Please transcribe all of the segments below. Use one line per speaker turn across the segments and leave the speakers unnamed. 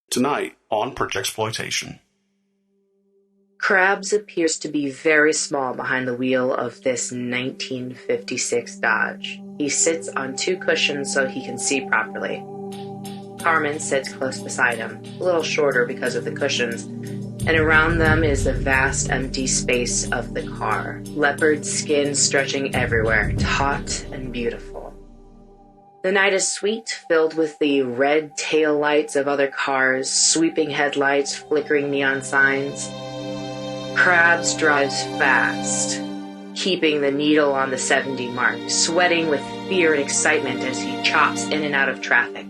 Tonight on Projexploitation.
Krabs appears to be very small behind the wheel of this 1956 Dodge. He sits on two cushions so he can see properly. Carmen sits close beside him, a little shorter because of the cushions, and around them is the vast empty space of the car, leopard skin stretching everywhere, taut and beautiful. The night is sweet, filled with the red tail lights of other cars, sweeping headlights, flickering neon signs. Krabs drives fast, keeping the needle on the 70 mark, sweating with fear and excitement as he chops in and out of traffic.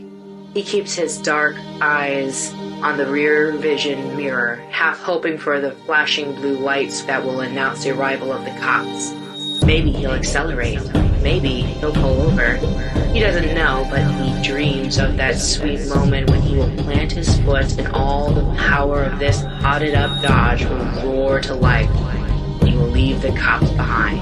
He keeps his dark eyes on the rear vision mirror, half hoping for the flashing blue lights that will announce the arrival of the cops. Maybe he'll accelerate. Maybe he'll pull over. He doesn't know, but he dreams of that sweet moment when he will plant his foot and all the power of this hotted-up Dodge will roar to life. He will leave the cops behind.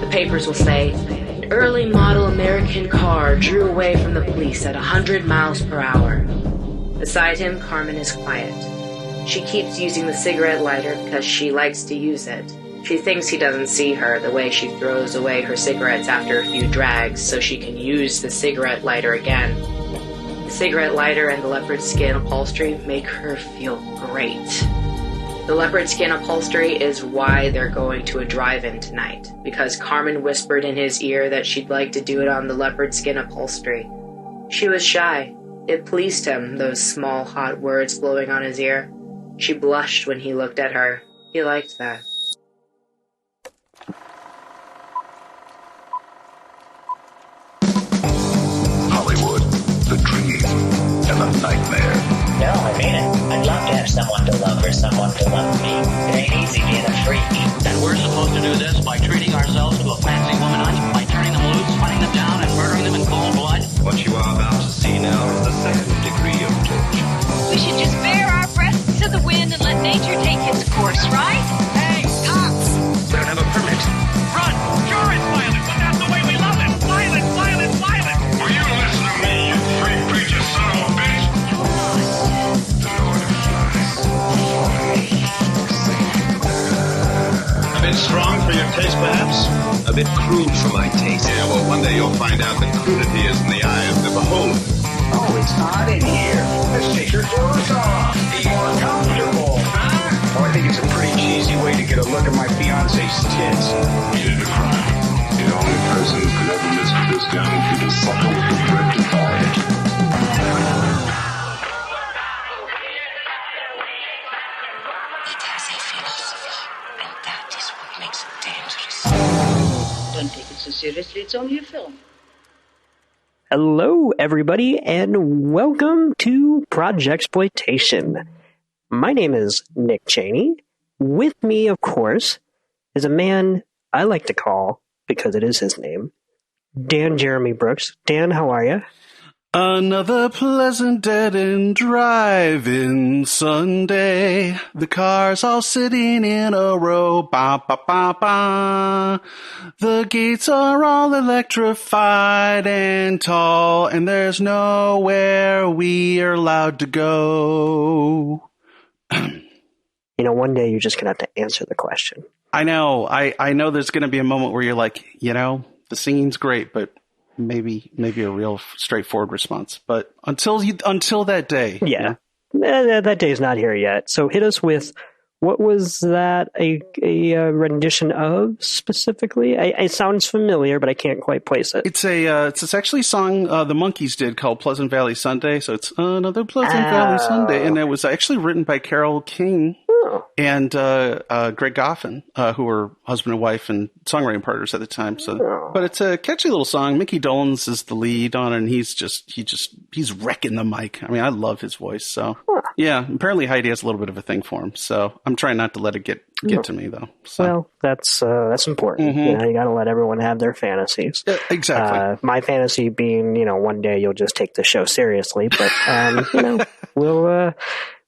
The papers will say, an early model American car drew away from the police at 100 miles per hour. Beside him, Carmen is quiet. She keeps using the cigarette lighter because she likes to use it. She thinks he doesn't see her the way she throws away her cigarettes after a few drags so she can use the cigarette lighter again. The cigarette lighter and the leopard skin upholstery make her feel great. The leopard skin upholstery is why they're going to a drive-in tonight, because Carmen whispered in his ear that she'd like to do it on the leopard skin upholstery. She was shy. It pleased him, those small, hot words blowing on his ear. She blushed when he looked at her. He liked that.
The dream and the nightmare.
No, I mean it. I'd love to have someone to love or someone to love me. It ain't easy being a freak.
And we're supposed to do this by treating ourselves to a fancy womanize, by turning them loose, hunting them down, and murdering them in cold blood.
What you are about to see now is the second degree of torture.
We should just bare our breasts to the wind and let nature take its course, right?
Hey, cops!
They don't have a permit.
Run! Sure it's violent, but that's the way we love it! Violent, violent, violent!
Will you listen to me, you freak preacher son of a bitch? The Lord of Flies.
A bit strong for your taste, perhaps? A bit crude for my taste.
Yeah, well, one day you'll find out that crudity is in the eye of the beholder.
Oh, it's hot in here. Let's take your clothes off. Be more comfortable, huh? Oh, I think it's a pretty cheesy way to get a look at my fiance's tits.
He did a crime. The only person who could ever listen to this down would be the sucker with the bread to buy it.
It has a philosophy, and that is what makes it dangerous.
Don't take it so seriously, it's only a film.
Hello, everybody, and welcome to Projexploitation. My name is Nick Cheney. With me, of course, is a man I like to call, because it is his name, Dan Jeremy Brooks. Dan, how are you?
Another pleasant dead-end drive-in Sunday. The cars all sitting in a row. Ba ba ba ba. The gates are all electrified and tall, and there's nowhere we're allowed to go.
You know, one day you're just going to have to answer the question.
I know. I know there's going to be a moment where you're like, you know, the singing's great, but maybe a real straightforward response. But until that day.
Yeah. That day's not here yet. So hit us with, what was that a rendition of specifically? It sounds familiar, but I can't quite place it.
It's actually a song the Monkees did called Pleasant Valley Sunday. So it's Another Pleasant Valley Sunday. And it was actually written by Carole King and Greg Goffin, who were husband and wife and songwriting partners at the time. So, but it's a catchy little song. Mickey Dolenz is the lead on it, and he's wrecking the mic. I mean, I love his voice. So yeah, apparently Heidi has a little bit of a thing for him. So I'm trying not to let it get to me though. So. Well,
that's important.
Mm-hmm.
You know, you got to let everyone have their fantasies.
Exactly.
My fantasy being, you know, one day you'll just take the show seriously, but you know,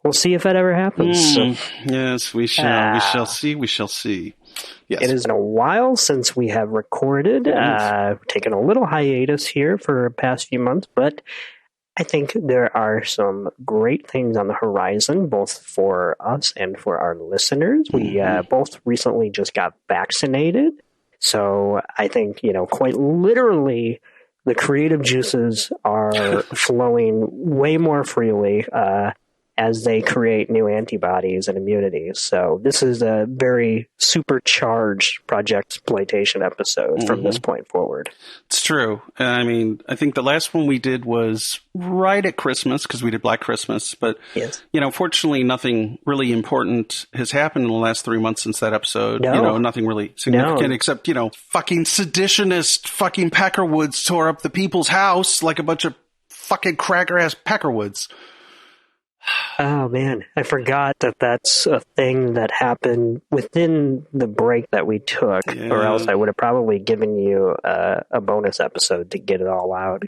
we'll see if that ever happens. So,
yes, we shall. We shall see. We shall see. Yes.
It has been a while since we have recorded. Taken a little hiatus here for the past few months, but I think there are some great things on the horizon, both for us and for our listeners. We both recently just got vaccinated. So I think, quite literally, the creative juices are flowing way more freely as they create new antibodies and immunities. So this is a very supercharged Projexploitation episode from this point forward.
It's true. I mean, I think the last one we did was right at Christmas because we did Black Christmas. But,
yes.
Fortunately, nothing really important has happened in the last 3 months since that episode.
No.
Nothing really significant except, fucking seditionist fucking Peckerwoods tore up the people's house like a bunch of fucking cracker-ass Peckerwoods.
Oh, man. I forgot that that's a thing that happened within the break that we took, or else I would have probably given you a bonus episode to get it all out.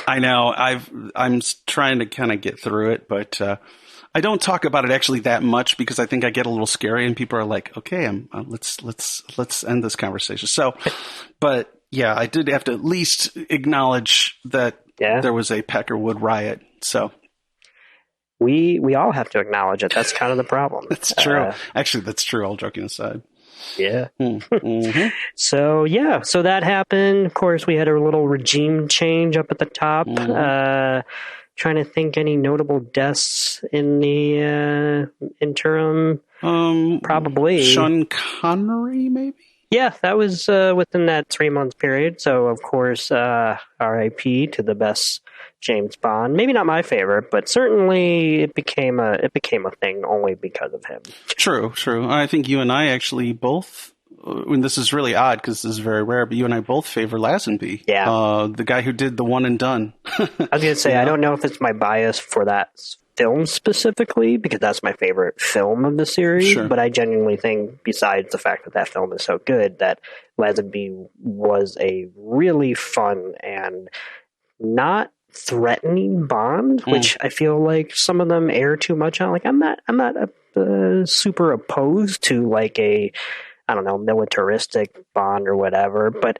I know. I'm trying to kind of get through it, but I don't talk about it actually that much because I think I get a little scary and people are like, okay, let's end this conversation. So, but yeah, I did have to at least acknowledge that there was a Peckerwood riot. So.
We all have to acknowledge it. That's kind of the problem.
That's true. Actually, that's true. All joking aside.
Yeah. So that happened. Of course, we had a little regime change up at the top. Trying to think any notable deaths in the interim. Probably.
Sean Connery, maybe?
Yeah, that was within that 3-month period. So, of course, R.I.P. to the best James Bond. Maybe not my favorite, but certainly it became a thing only because of him. True.
I think you and I actually both. And this is really odd because this is very rare, but you and I both favor Lazenby.
Yeah,
the guy who did The One and Done.
I was gonna say I don't know if it's my bias for that film specifically because that's my favorite film of the series, but I genuinely think, besides the fact that film is so good, that Lazenby was a really fun and not threatening Bond, which I feel like some of them air too much on. Like I'm not super opposed to like a, I don't know, militaristic Bond or whatever, but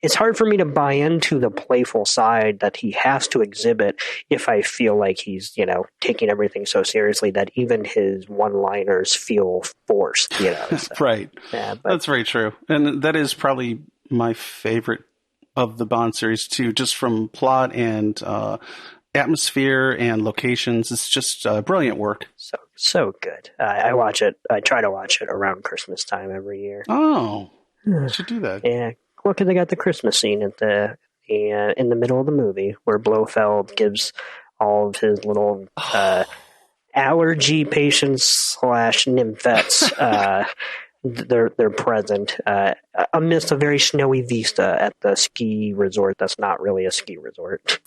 it's hard for me to buy into the playful side that he has to exhibit if I feel like he's, taking everything so seriously that even his one-liners feel forced, So,
right. Yeah, that's very true. And that is probably my favorite of the Bond series too, just from plot and atmosphere and locations. It's just brilliant work.
So good. I watch it. I try to watch it around Christmas time every year.
Oh, I should do that.
Yeah. Well, because they got the Christmas scene at in the middle of the movie where Blofeld gives all of his little allergy patients / nymphettes their present amidst a very snowy vista at the ski resort that's not really a ski resort.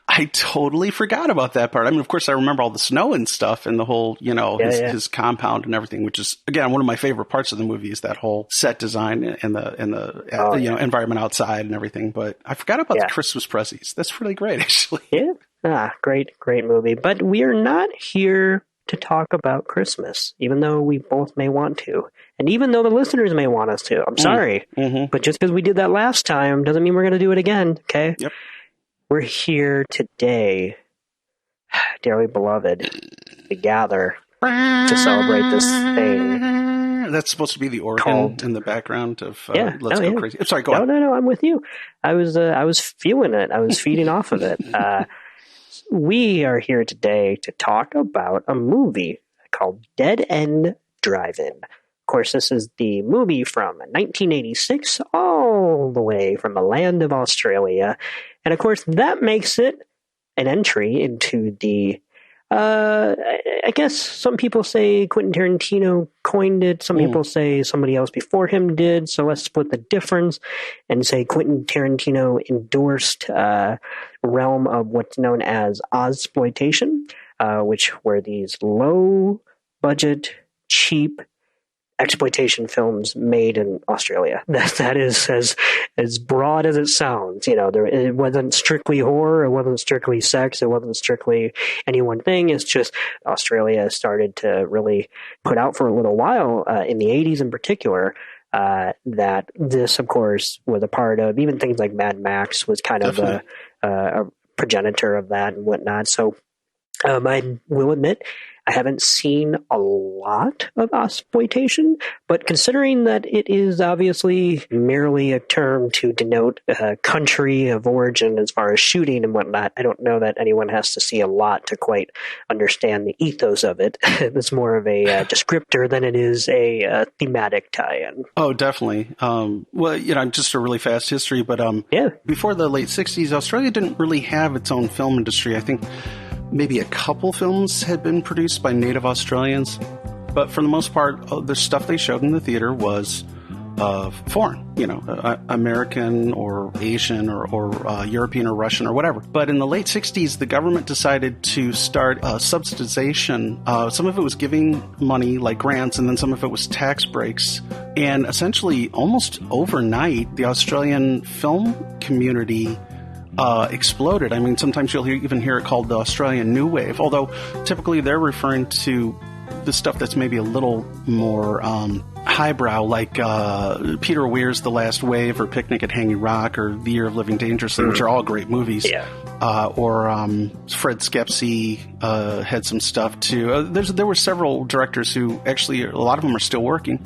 I totally forgot about that part. I mean, of course, I remember all the snow and stuff and the whole, his compound and everything, which is, again, one of my favorite parts of the movie is that whole set design and the environment outside and everything. But I forgot about the Christmas presents. That's really great, actually.
Yeah. Great movie. But we are not here to talk about Christmas, even though we both may want to. And even though the listeners may want us to. I'm sorry. But just because we did that last time doesn't mean we're going to do it again, okay?
Yep.
We're here today, dearly beloved, to gather to celebrate this thing.
That's supposed to be the organ in the background of Let's Go Crazy. I'm sorry, go on.
No, I'm with you. I was feeling it. I was feeding off of it. We are here today to talk about a movie called Dead End Drive-In. Of course, this is the movie from 1986, all the way from the land of Australia. And of course, that makes it an entry into the, I guess some people say Quentin Tarantino coined it. Some people say somebody else before him did. So let's split the difference and say Quentin Tarantino endorsed realm of what's known as Ozploitation, which were these low-budget, cheap exploitation films made in Australia. That is as broad as it sounds. It wasn't strictly horror, it wasn't strictly sex, it wasn't strictly any one thing. It's just Australia started to really put out for a little while, in the 80s in particular, that this, of course, was a part of. Even things like Mad Max was kind of a progenitor of that and whatnot. So I will admit, I haven't seen a lot of Ozploitation, but considering that it is obviously merely a term to denote a country of origin as far as shooting and whatnot, I don't know that anyone has to see a lot to quite understand the ethos of it. It's more of a descriptor than it is a thematic tie-in.
Oh, definitely. Well, just a really fast history, but before the late 60s, Australia didn't really have its own film industry. I think maybe a couple films had been produced by native Australians, but for the most part, the stuff they showed in the theater was foreign, American or Asian or European or Russian or whatever. But in the late 60s, the government decided to start subsidization. Some of it was giving money like grants, and then some of it was tax breaks. And essentially, almost overnight, the Australian film community exploded. I mean, sometimes you'll even hear it called the Australian New Wave, although typically they're referring to the stuff that's maybe a little more highbrow, like Peter Weir's The Last Wave or Picnic at Hanging Rock or The Year of Living Dangerously, which are all great movies. Yeah. Or Fred Skepsey had some stuff too. There were several directors who actually, a lot of them are still working.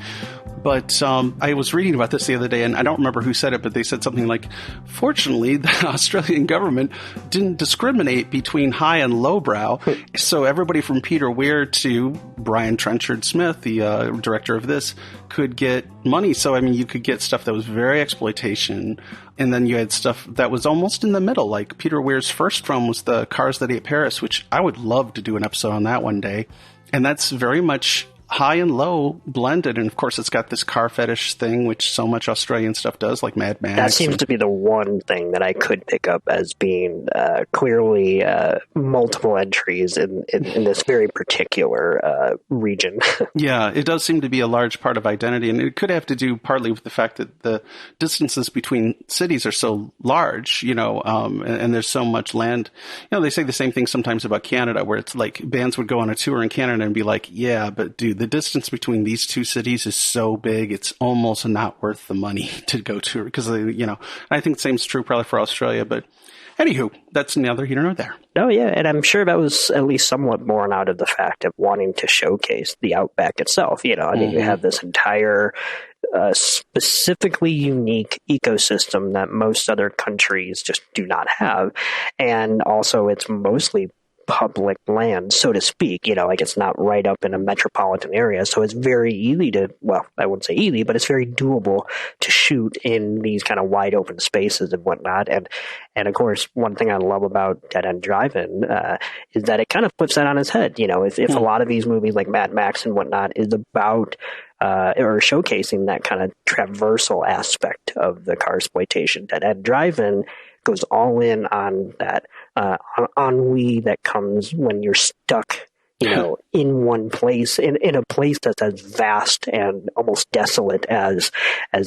But I was reading about this the other day, and I don't remember who said it, but they said something like, fortunately, the Australian government didn't discriminate between high and lowbrow. So everybody from Peter Weir to Brian Trenchard-Smith, the director of this, could get money. So, I mean, you could get stuff that was very exploitation, and then you had stuff that was almost in the middle. Like Peter Weir's first film was The Cars That Ate Paris, which I would love to do an episode on that one day. And that's very much high and low blended, and of course it's got this car fetish thing, which so much Australian stuff does, like Mad Max.
That seems to be the one thing that I could pick up as being clearly multiple entries in this very particular region. Yeah,
it does seem to be a large part of identity, and it could have to do partly with the fact that the distances between cities are so large, and there's so much land. They say the same thing sometimes about Canada, where it's like bands would go on a tour in Canada and be like, yeah, but dude, the distance between these two cities is so big, it's almost not worth the money to go to, because, I think the same is true probably for Australia, but anywho, that's neither here nor there.
Oh, yeah, and I'm sure that was at least somewhat born out of the fact of wanting to showcase the Outback itself. You have this entire specifically unique ecosystem that most other countries just do not have, and also it's mostly public land, so to speak, like it's not right up in a metropolitan area. So it's very easy to, well, I wouldn't say easy, but it's very doable to shoot in these kind of wide open spaces and whatnot. And of course, one thing I love about Dead End Drive-In is that it kind of flips that on its head. If a lot of these movies like Mad Max and whatnot is about or showcasing that kind of traversal aspect of the car exploitation, Dead End Drive-In goes all in on that ennui that comes when you're stuck, in one place, in a place that's as vast and almost desolate as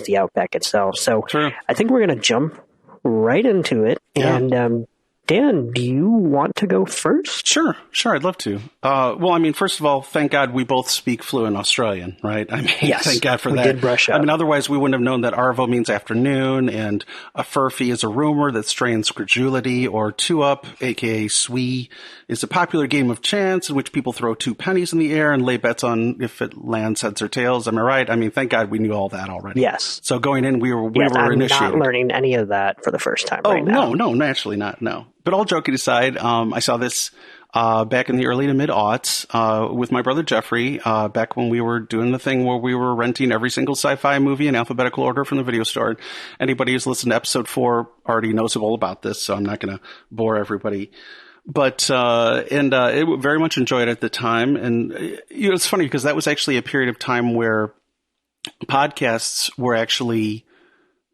the Outback itself. So sure. I think we're going to jump right into it. Yeah. And Dan, do you want to go first?
Sure, I'd love to. Well, I mean, first of all, thank God we both speak fluent Australian, right? I mean,
yes,
thank God for that.
We did brush up.
I mean, otherwise we wouldn't have known that Arvo means afternoon, and a furphy is a rumor that strains credulity, or two up, aka swee, is a popular game of chance in which people throw 2 pennies in the air and lay bets on if it lands heads or tails. Am I right? I mean, thank God we knew all that already.
Yes.
So going in, we were
I'm
initiated.
not learning any of that for the first time right now.
No, naturally not, no. But all joking aside, I saw this back in the early to mid-aughts with my brother Jeffrey, back when we were doing the thing where we were renting every single sci-fi movie in alphabetical order from the video store. Anybody who's listened to episode 4 already knows all about this, so I'm not going to bore everybody. But it very much enjoyed it at the time. And it's funny because that was actually a period of time where podcasts were actually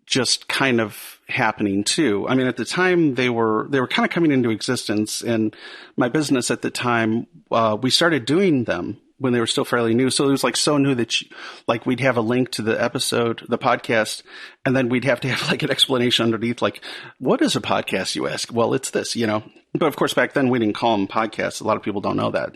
just kind of happening too. I mean, at the time they were kind of coming into existence, and my business at the time, we started doing them when they were still fairly new. So it was like so new that we'd have a link to the episode, the podcast, and then we'd have to have like an explanation underneath, like, what is a podcast, you ask? Well, it's this, But of course, back then we didn't call them podcasts. A lot of people don't know that.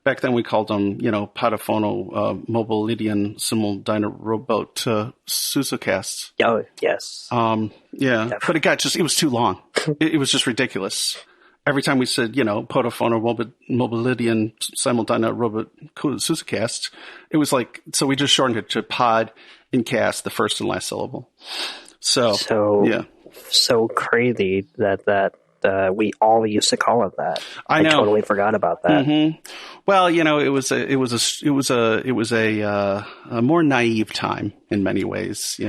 Back then we called them, Podophono, Mobilidian, Simuldyna-Robot, Susacasts.
Oh, yes.
Yeah. Definitely. But it was too long. It was just ridiculous. Every time we said, Podophono, Mobilidian, Simuldyna-Robot, Susacasts, it was like, so we just shortened it to pod and cast, the first and last syllable. So yeah.
So crazy that we all used to call it that.
I know.
I totally forgot about that.
Mm-hmm. Well, it was a more naive time in many ways.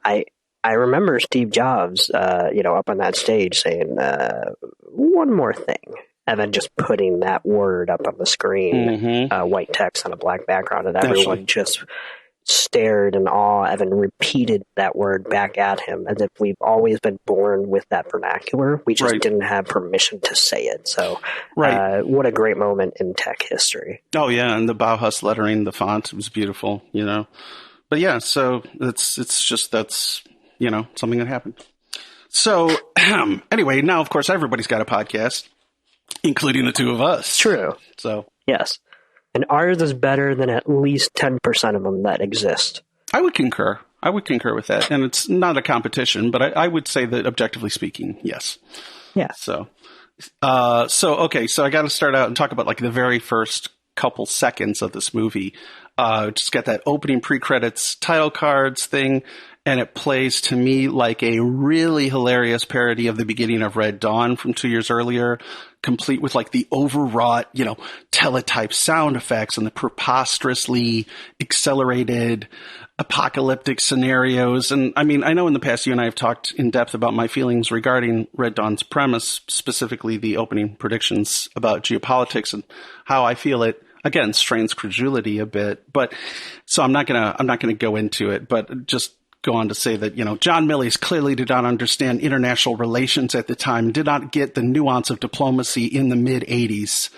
I remember Steve Jobs, up on that stage saying one more thing, and then just putting that word up on the screen, white text on a black background, and everyone just stared in awe and then repeated that word back at him as if we've always been born with that vernacular. We just didn't have permission to say it. So what a great moment in tech history.
Oh, yeah. And the Bauhaus lettering, the font, it was beautiful, But yeah, so that's something that happened. So anyway, now, of course, everybody's got a podcast, including the two of us.
True.
So
yes. And ours is better than at least 10% of them that exist.
I would concur with that. And it's not a competition, but I would say that objectively speaking, yes.
Yeah.
So I got to start out and talk about like the very first couple seconds of this movie. Just get that opening pre-credits title cards thing. And it plays to me like a really hilarious parody of the beginning of Red Dawn from 2 years earlier, complete with like the overwrought, teletype sound effects and the preposterously accelerated apocalyptic scenarios. And I mean, I know in the past you and I have talked in depth about my feelings regarding Red Dawn's premise, specifically the opening predictions about geopolitics and how I feel it, again, strains credulity a bit. But so I'm not gonna go into it, but just go on to say that, John Milius clearly did not understand international relations at the time, did not get the nuance of diplomacy in the mid-'80s.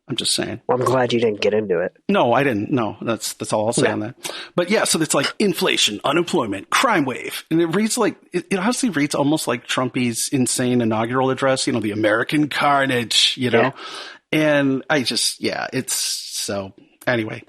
I'm just saying.
Well, I'm glad you didn't get into it.
No, I didn't. No, that's all I'll say on that. But yeah, so it's like inflation, unemployment, crime wave. And it reads like, it honestly reads almost like Trumpy's insane inaugural address, the American carnage,
Yeah.
And it's so, anyway.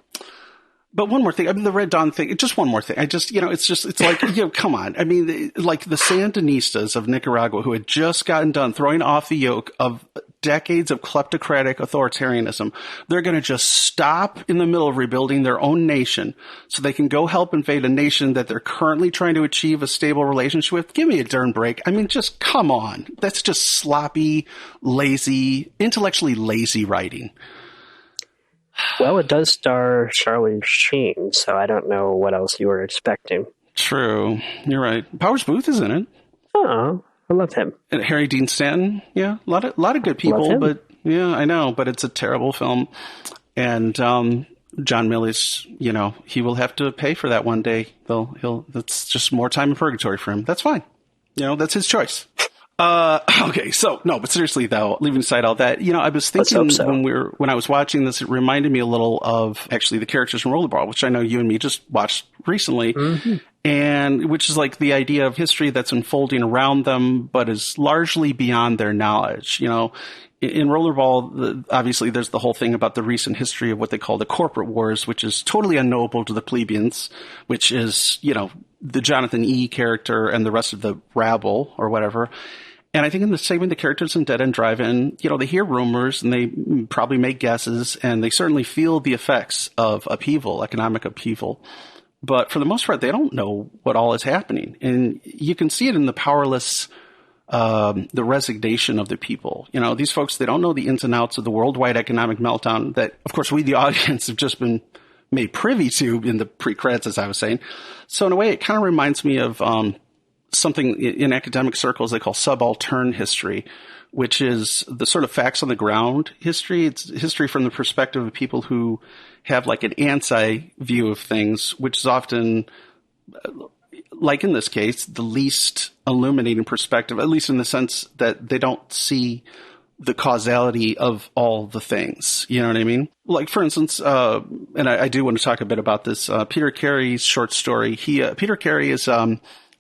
But one more thing, I mean, the Red Dawn thing, just one more thing. It's like, come on. I mean, like the Sandinistas of Nicaragua who had just gotten done throwing off the yoke of decades of kleptocratic authoritarianism, they're going to just stop in the middle of rebuilding their own nation so they can go help invade a nation that they're currently trying to achieve a stable relationship with. Give me a darn break. I mean, just come on. That's just sloppy, lazy, intellectually lazy writing.
Well, it does star Charlie Sheen, so I don't know what else you were expecting.
True. You're right. Powers Booth is in it.
Oh, I love him.
And Harry Dean Stanton. Yeah, a lot of good people, but yeah, I know, but it's a terrible film. And John Milius, he will have to pay for that one day. That's just more time in purgatory for him. That's fine. That's his choice. Okay, so no, but seriously though, leaving aside all that, I was thinking when I was watching this, it reminded me a little of actually the characters from Rollerball, which I know you and me just watched recently, and which is like the idea of history that's unfolding around them, but is largely beyond their knowledge. In Rollerball, obviously there's the whole thing about the recent history of what they call the corporate wars, which is totally unknowable to the plebeians, which is, the Jonathan E. character and the rest of the rabble or whatever. And I think in the same way, the characters in Dead End Drive-In, they hear rumors and they probably make guesses and they certainly feel the effects of upheaval, economic upheaval. But for the most part, they don't know what all is happening. And you can see it in the powerless, the resignation of the people. These folks, they don't know the ins and outs of the worldwide economic meltdown that, of course, we, the audience, have just been made privy to in the pre-credits, as I was saying. So in a way, it kind of reminds me of something in academic circles they call subaltern history, which is the sort of facts on the ground history. It's history from the perspective of people who have like an anti-view of things, which is often, like in this case, the least illuminating perspective, at least in the sense that they don't see the causality of all the things. You know what I mean? Like, for instance, and I do want to talk a bit about this, Peter Carey's short story. Peter Carey is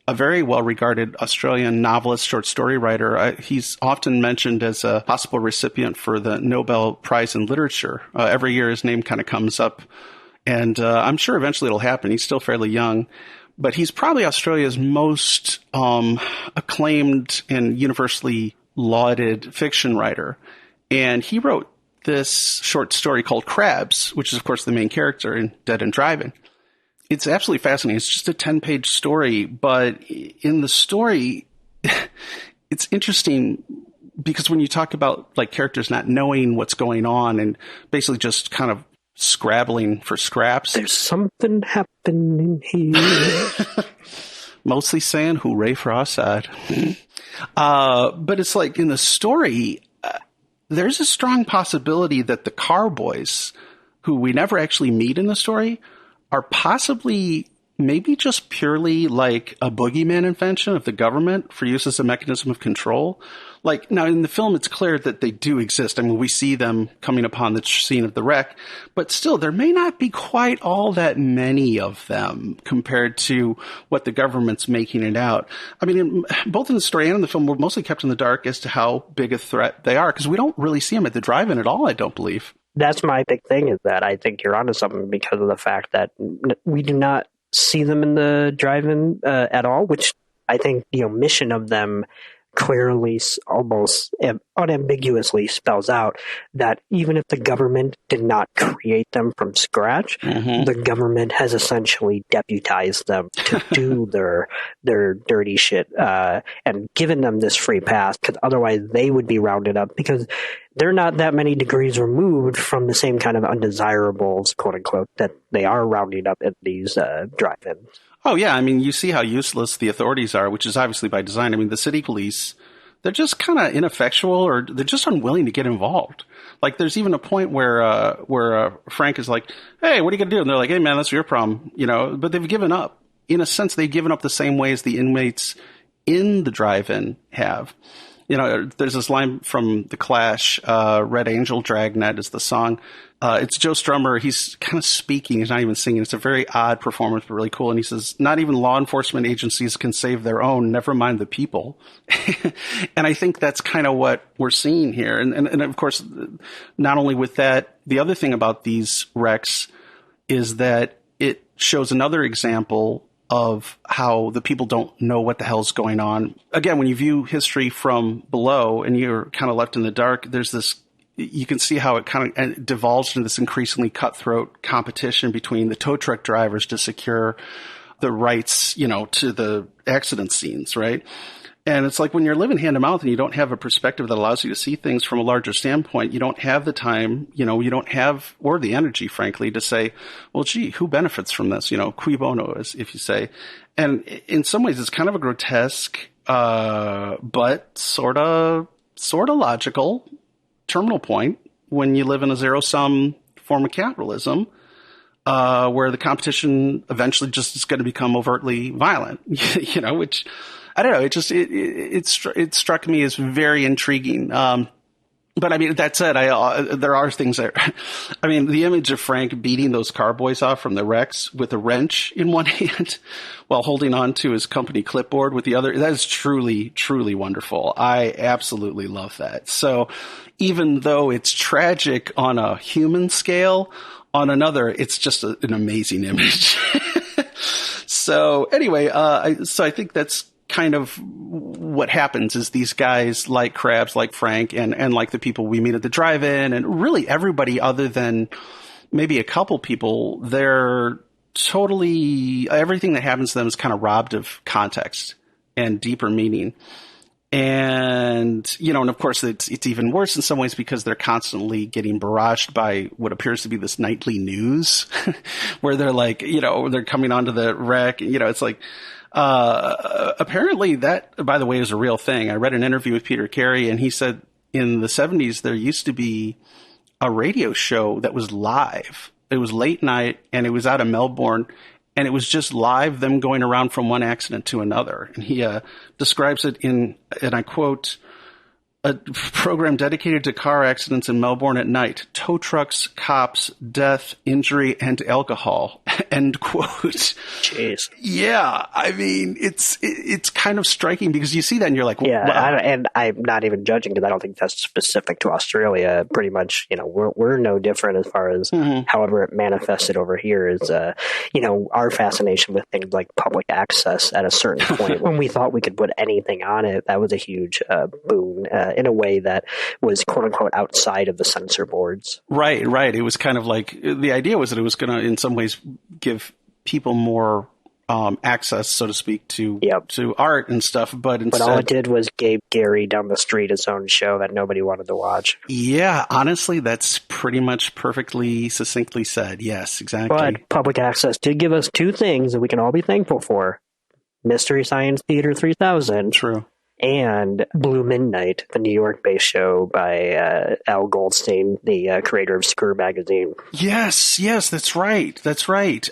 a very well-regarded Australian novelist, short story writer. He's often mentioned as a possible recipient for the Nobel Prize in Literature. Every year his name kind of comes up, and I'm sure eventually it'll happen. He's still fairly young, but he's probably Australia's most acclaimed and universally lauded fiction writer. And he wrote this short story called Crabs, which is, of course, the main character in Dead and Driving. It's absolutely fascinating. It's just a 10-page story, but in the story, it's interesting because when you talk about like characters not knowing what's going on and basically just kind of scrabbling for scraps.
There's something happening here.
Mostly saying hooray for our side. But it's like in the story, there's a strong possibility that the Carboys, who we never actually meet in the story, are possibly maybe just purely like a boogeyman invention of the government for use as a mechanism of control. Like, now in the film, it's clear that they do exist. I mean, we see them coming upon the scene of the wreck, but still, there may not be quite all that many of them compared to what the government's making it out. I mean, both in the story and in the film, we're mostly kept in the dark as to how big a threat they are, because we don't really see them at the drive-in at all, I don't believe.
That's my big thing, is that I think you're onto something because of the fact that we do not see them in the drive-in at all, which I think the omission of them clearly, almost unambiguously spells out that even if the government did not create them from scratch, the government has essentially deputized them to do their dirty shit and given them this free pass, because otherwise they would be rounded up, because they're not that many degrees removed from the same kind of undesirables, quote unquote, that they are rounding up at these drive-ins.
Oh, yeah. I mean, you see how useless the authorities are, which is obviously by design. I mean, the city police, they're just kind of ineffectual, or they're just unwilling to get involved. Like, there's even a point where Frank is like, hey, what are you going to do? And they're like, hey, man, that's your problem, you know. But they've given up. In a sense, they've given up the same way as the inmates in the drive-in have. You know, there's this line from The Clash, Red Angel Dragnet is the song. It's Joe Strummer. He's kind of speaking. He's not even singing. It's a very odd performance, but really cool. And he says, not even law enforcement agencies can save their own, never mind the people. And I think that's kind of what we're seeing here. And of course, not only with that, the other thing about these wrecks is that it shows another example of how the people don't know what the hell's going on. Again, when you view history from below and you're kind of left in the dark, there's this, you can see how it kind of devolves into this increasingly cutthroat competition between the tow truck drivers to secure the rights, you know, to the accident scenes, right? And it's like when you're living hand to mouth and you don't have a perspective that allows you to see things from a larger standpoint, you don't have the time, you know, you don't have, or the energy, frankly, to say, well, gee, who benefits from this? You know, cui bono, as if you say. And in some ways, it's kind of a grotesque, but sort of logical terminal point when you live in a zero-sum form of capitalism, where the competition eventually just is going to become overtly violent, you know, which, I don't know, it struck me as very intriguing. But I mean, that said, there are things that, I mean, the image of Frank beating those carboys off from the wrecks with a wrench in one hand while holding on to his company clipboard with the other, that is truly, truly wonderful. I absolutely love that. So even though it's tragic on a human scale, on another, it's just an amazing image. So anyway, so I think that's kind of what happens is these guys like Krabs, like Frank, and like the people we meet at the drive-in, and really everybody other than maybe a couple people, they're totally, everything that happens to them is kind of robbed of context and deeper meaning. And, you know, and of course it's even worse in some ways because they're constantly getting barraged by what appears to be this nightly news where they're like, you know, they're coming onto the wreck, you know, it's like, apparently that, by the way, is a real thing. I read an interview with Peter Carey, and he said in the 70s, there used to be a radio show that was live. It was late night, and it was out of Melbourne, and it was just live, them going around from one accident to another. And he describes it in, and I quote, a program dedicated to car accidents in Melbourne at night. Tow trucks, cops, death, injury, and alcohol. End quote.
Jeez.
Yeah, I mean, it's kind of striking because you see that and you're like,
yeah,
wow.
and I'm not even judging because I don't think that's specific to Australia. Pretty much, we're no different as far as however it manifested over here is, our fascination with things like public access at a certain point. When we thought we could put anything on it, that was a huge boon in a way that was quote unquote outside of the censor boards.
Right. It was kind of like the idea was that it was going to, in some ways, give people more access, so to speak, to art and stuff. But instead,
all it did was gave Gary down the street his own show that nobody wanted to watch.
Yeah, honestly, that's pretty much perfectly succinctly said. Yes, exactly.
But public access did give us two things that we can all be thankful for: Mystery Science Theater 3000.
True.
And Blue Midnight, the New York-based show by Al Goldstein, the creator of Screw Magazine.
Yes, that's right.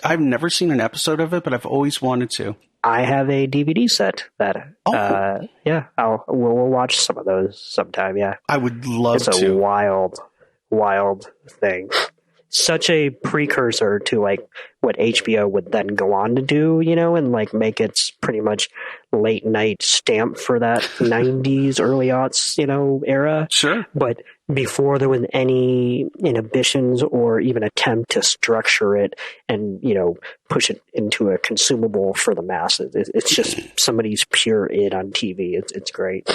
I've never seen an episode of it, but I've always wanted to.
I have a DVD set that, we'll watch some of those sometime, yeah.
I would love to.
It's a wild thing. Such a precursor to like what HBO would then go on to do, and like make its pretty much late night stamp for that 90s, early aughts, era.
Sure.
But before there was any inhibitions or even attempt to structure it and, push it into a consumable for the masses. It's just somebody's pure id on TV. It's great.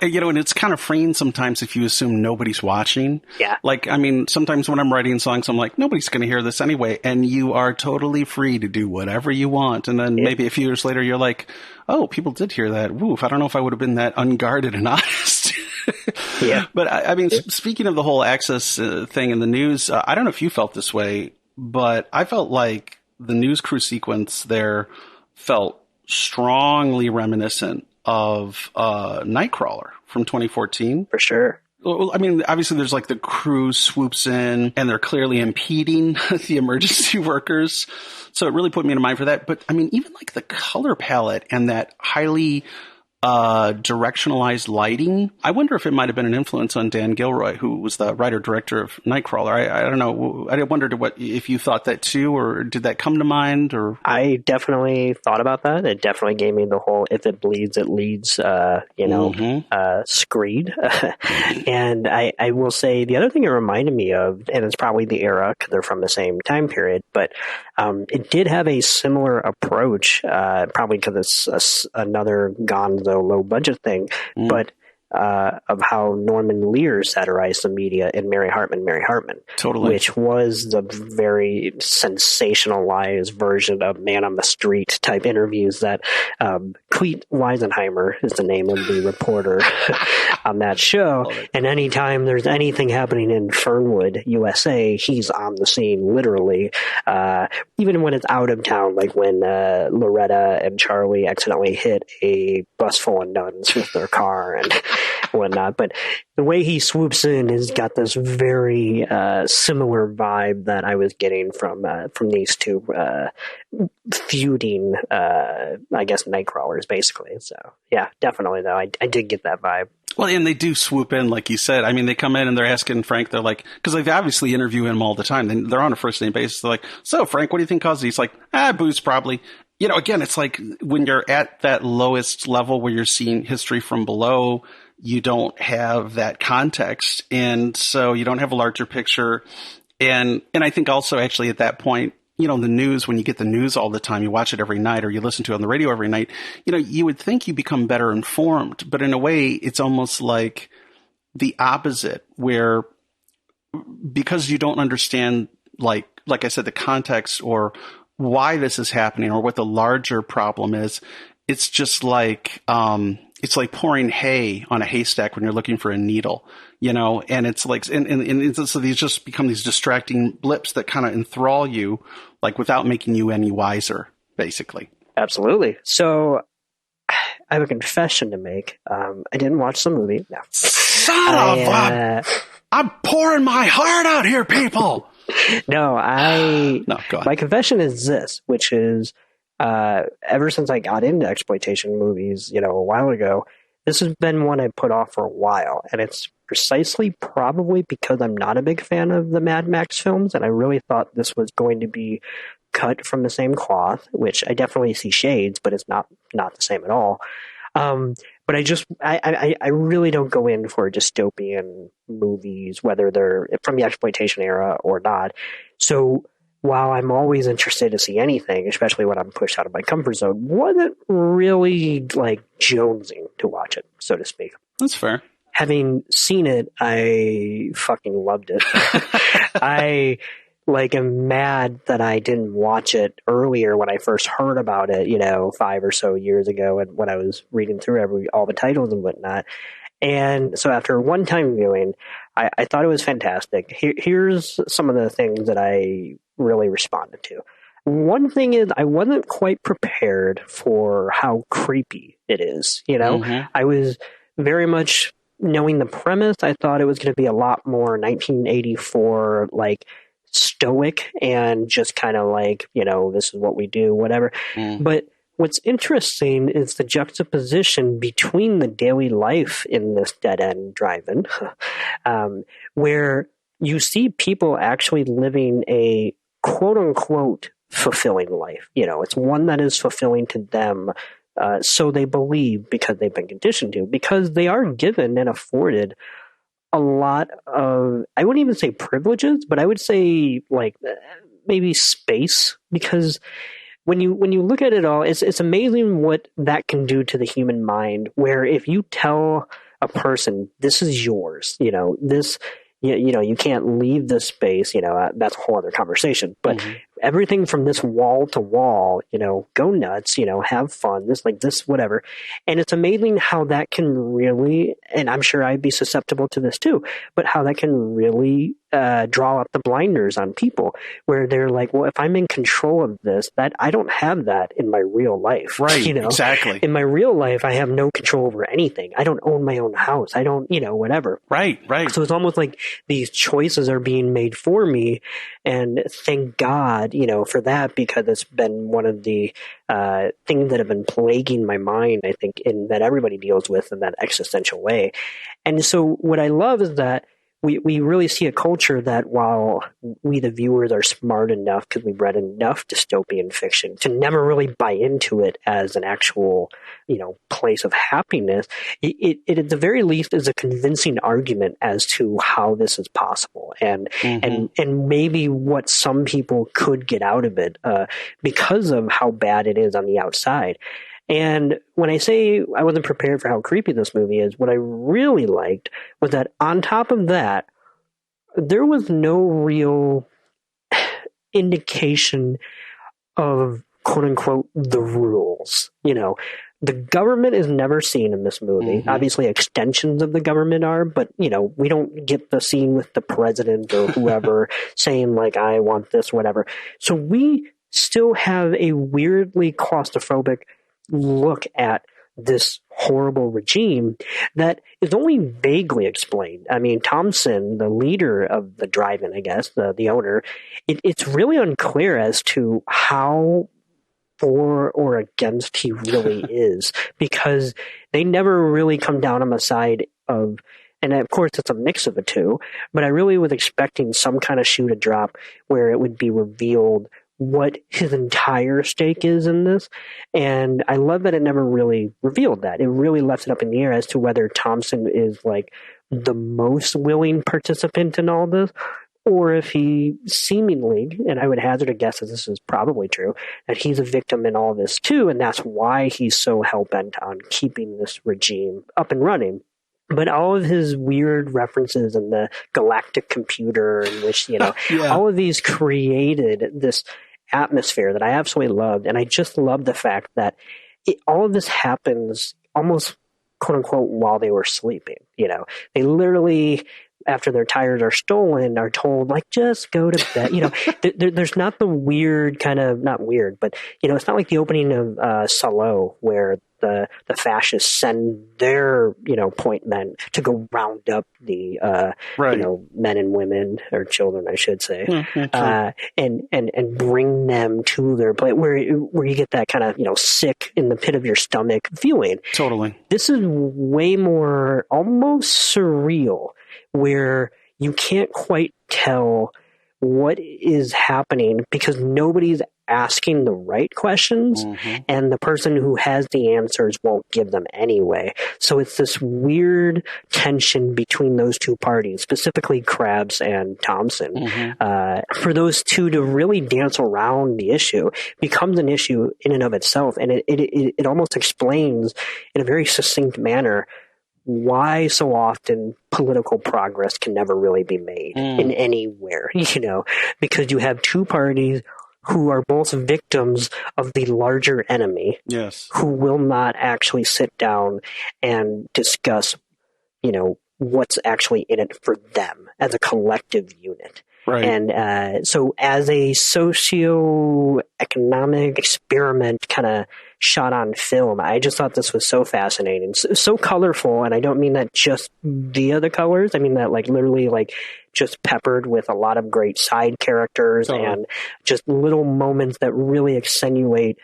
And it's kind of freeing sometimes if you assume nobody's watching.
Yeah.
Like, I mean, sometimes when I'm writing songs, I'm like, nobody's going to hear this anyway. And you are totally free to do whatever you want. And then maybe a few years later, you're like, oh, people did hear that. Woof. I don't know if I would have been that unguarded and honest.
Yeah.
But I mean, speaking of the whole access thing in the news, I don't know if you felt this way, but I felt like the news crew sequence there felt strongly reminiscent of Nightcrawler from 2014.
For sure.
Well, I mean, obviously there's like the crew swoops in and they're clearly impeding the emergency workers. So it really put me in mind for that. But I mean, even like the color palette and that highly directionalized lighting, I wonder if it might have been an influence on Dan Gilroy, who was the writer-director of Nightcrawler. I don't know. I wondered if you thought that too, or did that come to mind? Or
I definitely thought about that. It definitely gave me the whole "if it bleeds, it leads," screed. And I will say the other thing it reminded me of, and it's probably the era because they're from the same time period, but it did have a similar approach, probably because it's another Gonzo low budget thing, but of how Norman Lear satirized the media in Mary Hartman,
totally,
which was the very sensationalized version of Man on the Street type interviews that Cleet Weisenheimer is the name of the reporter on that show. And anytime there's anything happening in Fernwood, USA, he's on the scene, literally. Even when it's out of town, like when Loretta and Charlie accidentally hit a bus full of nuns with their car and whatnot. But the way he swoops in has got this very similar vibe that I was getting from these two feuding, I guess, Nightcrawlers, basically. So, yeah, definitely, though. I did get that vibe.
Well, and they do swoop in, like you said. I mean, they come in and they're asking Frank, they're like, because they obviously interview him all the time. They're on a first name basis. They're like, so, Frank, what do you think caused it? He's like, booze probably. Again, it's like when you're at that lowest level where you're seeing history from below, you don't have that context. And so you don't have a larger picture. And I think also actually at that point, the news, when you get the news all the time, you watch it every night or you listen to it on the radio every night, you would think you become better informed. But in a way, it's almost like the opposite, where because you don't understand, like I said, the context or why this is happening or what the larger problem is, it's just like it's like pouring hay on a haystack when you're looking for a needle, and it's like, and so these just become these distracting blips that kind of enthrall you, like without making you any wiser, basically.
Absolutely. So I have a confession to make. I didn't watch the movie. No.
I'm pouring my heart out here, people.
No,
go ahead.
My confession is this, which is, ever since I got into exploitation movies, a while ago, this has been one I put off for a while, and it's precisely probably because I'm not a big fan of the Mad Max films, and I really thought this was going to be cut from the same cloth, which I definitely see shades, but it's not the same at all. But I really don't go in for dystopian movies, whether they're from the exploitation era or not. So while I'm always interested to see anything, especially when I'm pushed out of my comfort zone, wasn't really like jonesing to watch it, so to speak.
That's fair.
Having seen it, I fucking loved it. I am mad that I didn't watch it earlier when I first heard about it, 5 or so years ago, and when I was reading through all the titles and whatnot. And so after one time viewing, I thought it was fantastic. Here's some of the things that I really responded to. One thing is I wasn't quite prepared for how creepy it is.
Mm-hmm.
I was very much knowing the premise. I thought it was going to be a lot more 1984, like stoic and just kind of like, this is what we do, whatever. But what's interesting is the juxtaposition between the daily life in this dead-end drive-in, where you see people actually living a quote-unquote fulfilling life. It's one that is fulfilling to them, so they believe, because they've been conditioned to, because they are given and afforded a lot of, I wouldn't even say privileges, but I would say like maybe space, because when you look at it all, it's amazing what that can do to the human mind, where if you tell a person, this is yours, this, you can't leave this space, that's a whole other conversation, but everything from this wall to wall, go nuts, have fun, this, whatever. And it's amazing how that can really, and I'm sure I'd be susceptible to this too, but how that can really draw up the blinders on people, where they're like, well, if I'm in control of this, that I don't have that in my real life.
Right, exactly.
In my real life, I have no control over anything. I don't own my own house. I don't, whatever.
Right.
So it's almost like these choices are being made for me, and thank God, for that, because it's been one of the things that have been plaguing my mind, I think, that everybody deals with in that existential way. And so what I love is that we really see a culture that, while we the viewers are smart enough because we've read enough dystopian fiction to never really buy into it as an actual, place of happiness, it at the very least is a convincing argument as to how this is possible, and maybe what some people could get out of it because of how bad it is on the outside. And when I say I wasn't prepared for how creepy this movie is, what I really liked was that on top of that, there was no real indication of, quote unquote, the rules. The government is never seen in this movie. Obviously, extensions of the government are, but, we don't get the scene with the president or whoever saying, like, I want this, whatever. So we still have a weirdly claustrophobic look at this horrible regime that is only vaguely explained. I mean, Thompson, the leader of the drive-in, I guess, the owner, it's really unclear as to how for or against he really is, because they never really come down on the side of, and of course it's a mix of the two, but I really was expecting some kind of shoe to drop where it would be revealed what his entire stake is in this. And I love that it never really revealed that. It really left it up in the air as to whether Thompson is like the most willing participant in all this, or if he seemingly, and I would hazard a guess that this is probably true, that he's a victim in all this too, and that's why he's so hell-bent on keeping this regime up and running. But all of his weird references and the galactic computer, in which, all of these created this atmosphere that I absolutely loved. And I just love the fact that all of this happens almost, quote unquote, while they were sleeping. They literally after their tires are stolen, are told, like, just go to bed. You know, there's not the weird kind of, not weird, but, you know, it's not like the opening of Salo, where the fascists send their, you know, point men to go round up the, you know, men and women, or children, I should say, and bring them to their place, where you get that kind of, you know, sick in the pit of your stomach feeling.
Totally.
This is way more almost surreal, where you can't quite tell what is happening because nobody's asking the right questions, and the person who has the answers won't give them anyway. So it's this weird tension between those two parties, specifically Krabs and Thompson. For those two to really dance around the issue becomes an issue in and of itself, and it almost explains in a very succinct manner why so often political progress can never really be made in anywhere, you know, because you have two parties who are both victims of the larger enemy, who will not actually sit down and discuss, you know, what's actually in it for them as a collective unit.
Right.
And so as a socio-economic experiment kind of shot on film, I just thought this was so fascinating, so colorful. And I don't mean that just via the colors. I mean that like literally like just peppered with a lot of great side characters and just little moments that really accentuate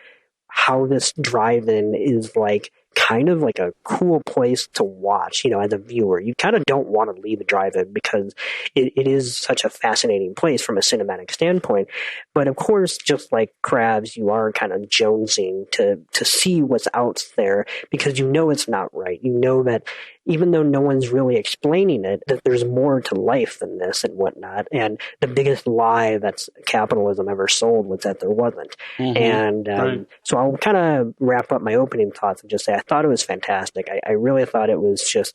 how this drive-in is like kind of like a cool place to watch, you know, as a viewer. You kind of don't want to leave the drive-in because it is such a fascinating place from a cinematic standpoint. But of course, just like Krabs, you are kind of jonesing to see what's out there because you know it's not right. You know that even though no one's really explaining it, that there's more to life than this and whatnot. And the biggest lie that's capitalism ever sold was that there wasn't. And so I'll kind of wrap up my opening thoughts and just say I thought it was fantastic. I really thought it was just,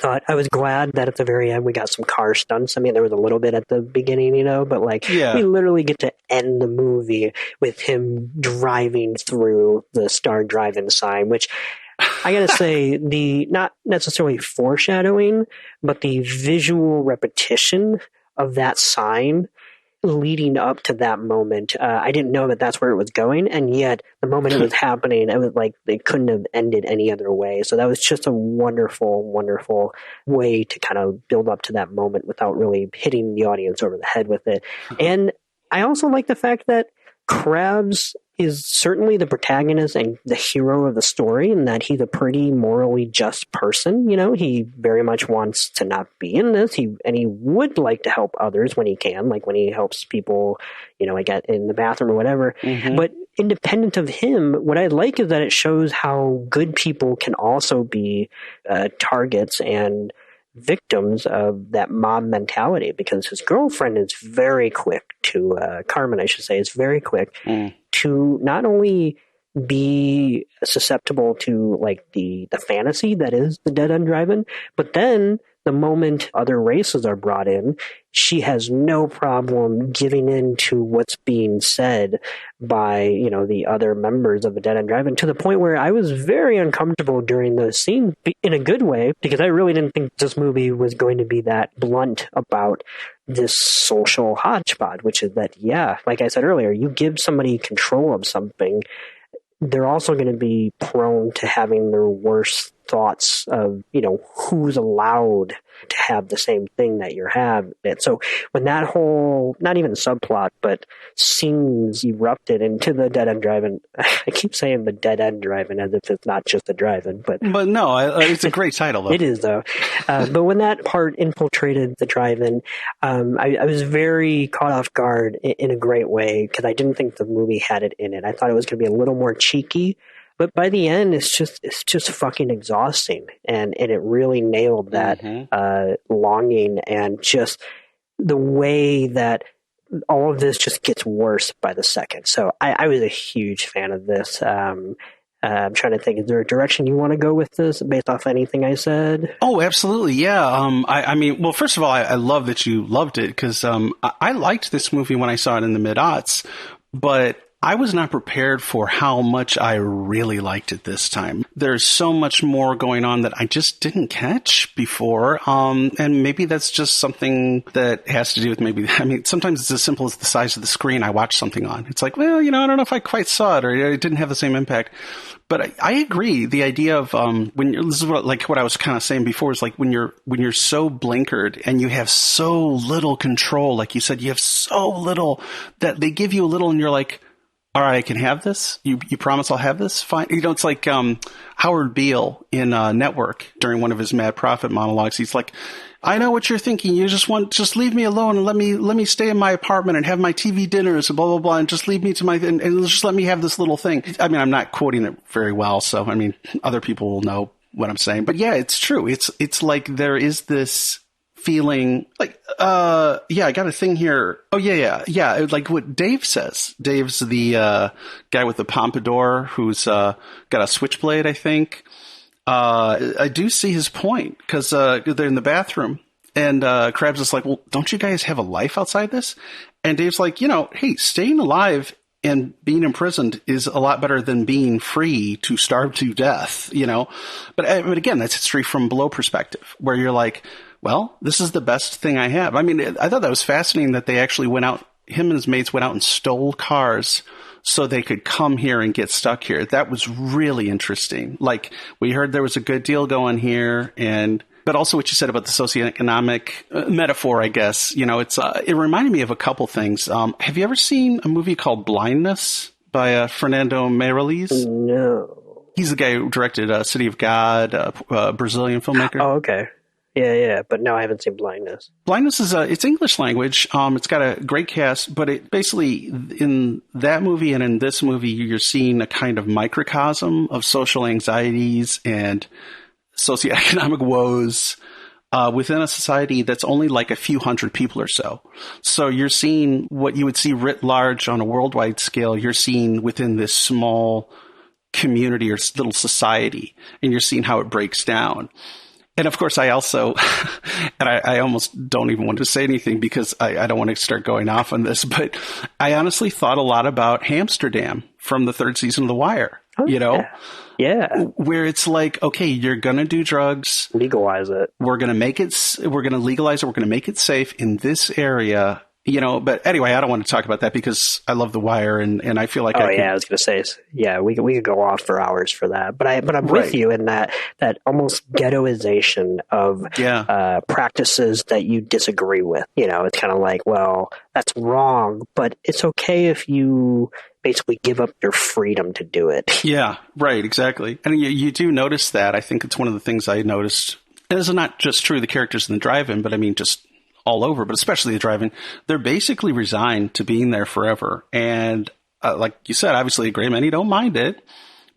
I was glad that at the very end we got some car stunts. I mean, there was a little bit at the beginning, you know, but like we literally get to end the movie with him driving through the Star Drive-In sign, which I gotta say, the not necessarily foreshadowing, but the visual repetition of that sign leading up to that moment, I didn't know that that's where it was going, and yet the moment it was happening, it was like they couldn't have ended any other way. So that was just a wonderful, wonderful way to kind of build up to that moment without really hitting the audience over the head with it. And I also like the fact that Krabs is certainly the protagonist and the hero of the story, and that he's a pretty morally just person. You know, he very much wants to not be in this. And he would like to help others when he can, like when he helps people, you know, like in the bathroom or whatever. But independent of him, what I like is that it shows how good people can also be targets and victims of that mob mentality, because his girlfriend is very quick to, Carmen, I should say, is very quick to not only be susceptible to like the fantasy that is the Dead End Drive-In, but then the moment other races are brought in, she has no problem giving in to what's being said by, you know, the other members of the Dead End Drive-In, to the point where I was very uncomfortable during those scenes in a good way, because I really didn't think this movie was going to be that blunt about this social hodgepodge, which is that, yeah, like I said earlier, you give somebody control of something, they're also going to be prone to having their worst thoughts of, you know, who's allowed to have the same thing that you're having. So when that whole, not even subplot, but scenes erupted into the Dead End Drive-In, I keep saying the Dead End Drive-In as if it's not just a drive-in, but
no, it's a great title though.
It is though. But when that part infiltrated the drive-in, I was very caught off guard in a great way, because I didn't think the movie had it in it. I thought it was going to be a little more cheeky. But by the end, it's just fucking exhausting, and it really nailed that longing, and just the way that all of this just gets worse by the second. So I was a huge fan of this. I'm trying to think, is there a direction you want to go with this based off anything I said?
Oh, absolutely, yeah. I mean, well, first of all, I love that you loved it, because I liked this movie when I saw it in the mid-aughts, but I was not prepared for how much I really liked it this time. There's so much more going on that I just didn't catch before. And maybe that's just something that has to do with sometimes it's as simple as the size of the screen I watch something on. It's like, well, I don't know if I quite saw it or it didn't have the same impact. But I agree. The idea of this is what I was kind of saying before, is like when you're so blinkered and you have so little control, like you said, you have so little that they give you a little and you're like, all right, I can have this. You promise I'll have this? Fine. It's like Howard Beale in Network during one of his Mad Prophet monologues. He's like, I know what you're thinking. You just leave me alone and let me stay in my apartment and have my TV dinners and blah, blah, blah, and just leave me to and just let me have this little thing. I mean, I'm not quoting it very well, so I mean, other people will know what I'm saying. But yeah, it's true. It's like there is this feeling like, I got a thing here. Oh, yeah. Like what Dave says. Dave's the guy with the pompadour who's got a switchblade, I think. I do see his point because they're in the bathroom and Krabs is like, well, don't you guys have a life outside this? And Dave's like, hey, staying alive and being imprisoned is a lot better than being free to starve to death, But again, that's history from below perspective, where you're like, well, this is the best thing I have. I mean, I thought that was fascinating that they actually him and his mates went out and stole cars so they could come here and get stuck here. That was really interesting. Like, we heard there was a good deal going here, but also what you said about the socioeconomic metaphor, I guess. It reminded me of a couple things. Have you ever seen a movie called Blindness by Fernando Meirelles?
No.
He's the guy who directed City of God, a Brazilian filmmaker.
Oh, okay. Yeah, but no, I haven't seen Blindness.
Blindness is it's English language. It's got a great cast, but it basically, in that movie and in this movie, you're seeing a kind of microcosm of social anxieties and socioeconomic woes within a society that's only like a few hundred people or so. So you're seeing what you would see writ large on a worldwide scale. You're seeing within this small community or little society, and you're seeing how it breaks down. And of course, I also, and I almost don't even want to say anything because I don't want to start going off on this, but I honestly thought a lot about Hamsterdam from the third season of The Wire,
Yeah.
Where it's like, okay, you're going to do drugs.
Legalize it.
We're going to legalize it. We're going to make it safe in this area. But anyway, I don't want to talk about that because I love The Wire and I feel like
I was going to say, we could go on for hours for that. But I'm with you in that almost ghettoization of practices that you disagree with. It's kind of like, well, that's wrong, but it's okay if you basically give up your freedom to do it.
Yeah, right, exactly. And you do notice that. I think it's one of the things I noticed. And this is not just true of the characters in the drive-in, but I mean just all over, but especially the drive-in, they're basically resigned to being there forever. And like you said, obviously a great many don't mind it,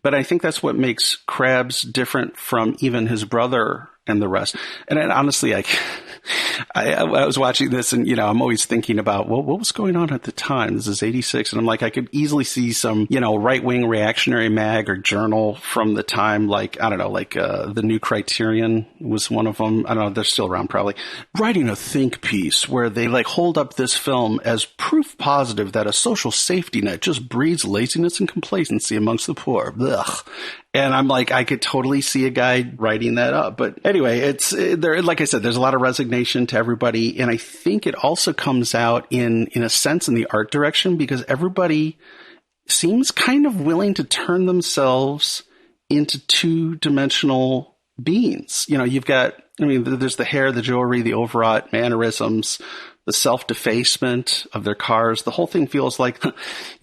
but I think that's what makes Krabs different from even his brother and the rest. And honestly, I was watching this and, I'm always thinking about, what was going on at the time? This is 86. And I'm like, I could easily see some, right-wing reactionary mag or journal from the time, like, I don't know, like the New Criterion was one of them. I don't know, they're still around probably. Writing a think piece where they like hold up this film as proof positive that a social safety net just breeds laziness and complacency amongst the poor. Ugh. And I'm like, I could totally see a guy writing that up. But anyway, there, like I said, there's a lot of resignation to everybody. And I think it also comes out in a sense in the art direction because everybody seems kind of willing to turn themselves into two-dimensional beings. You've got, there's the hair, the jewelry, the overwrought mannerisms, the self-defacement of their cars. The whole thing feels like,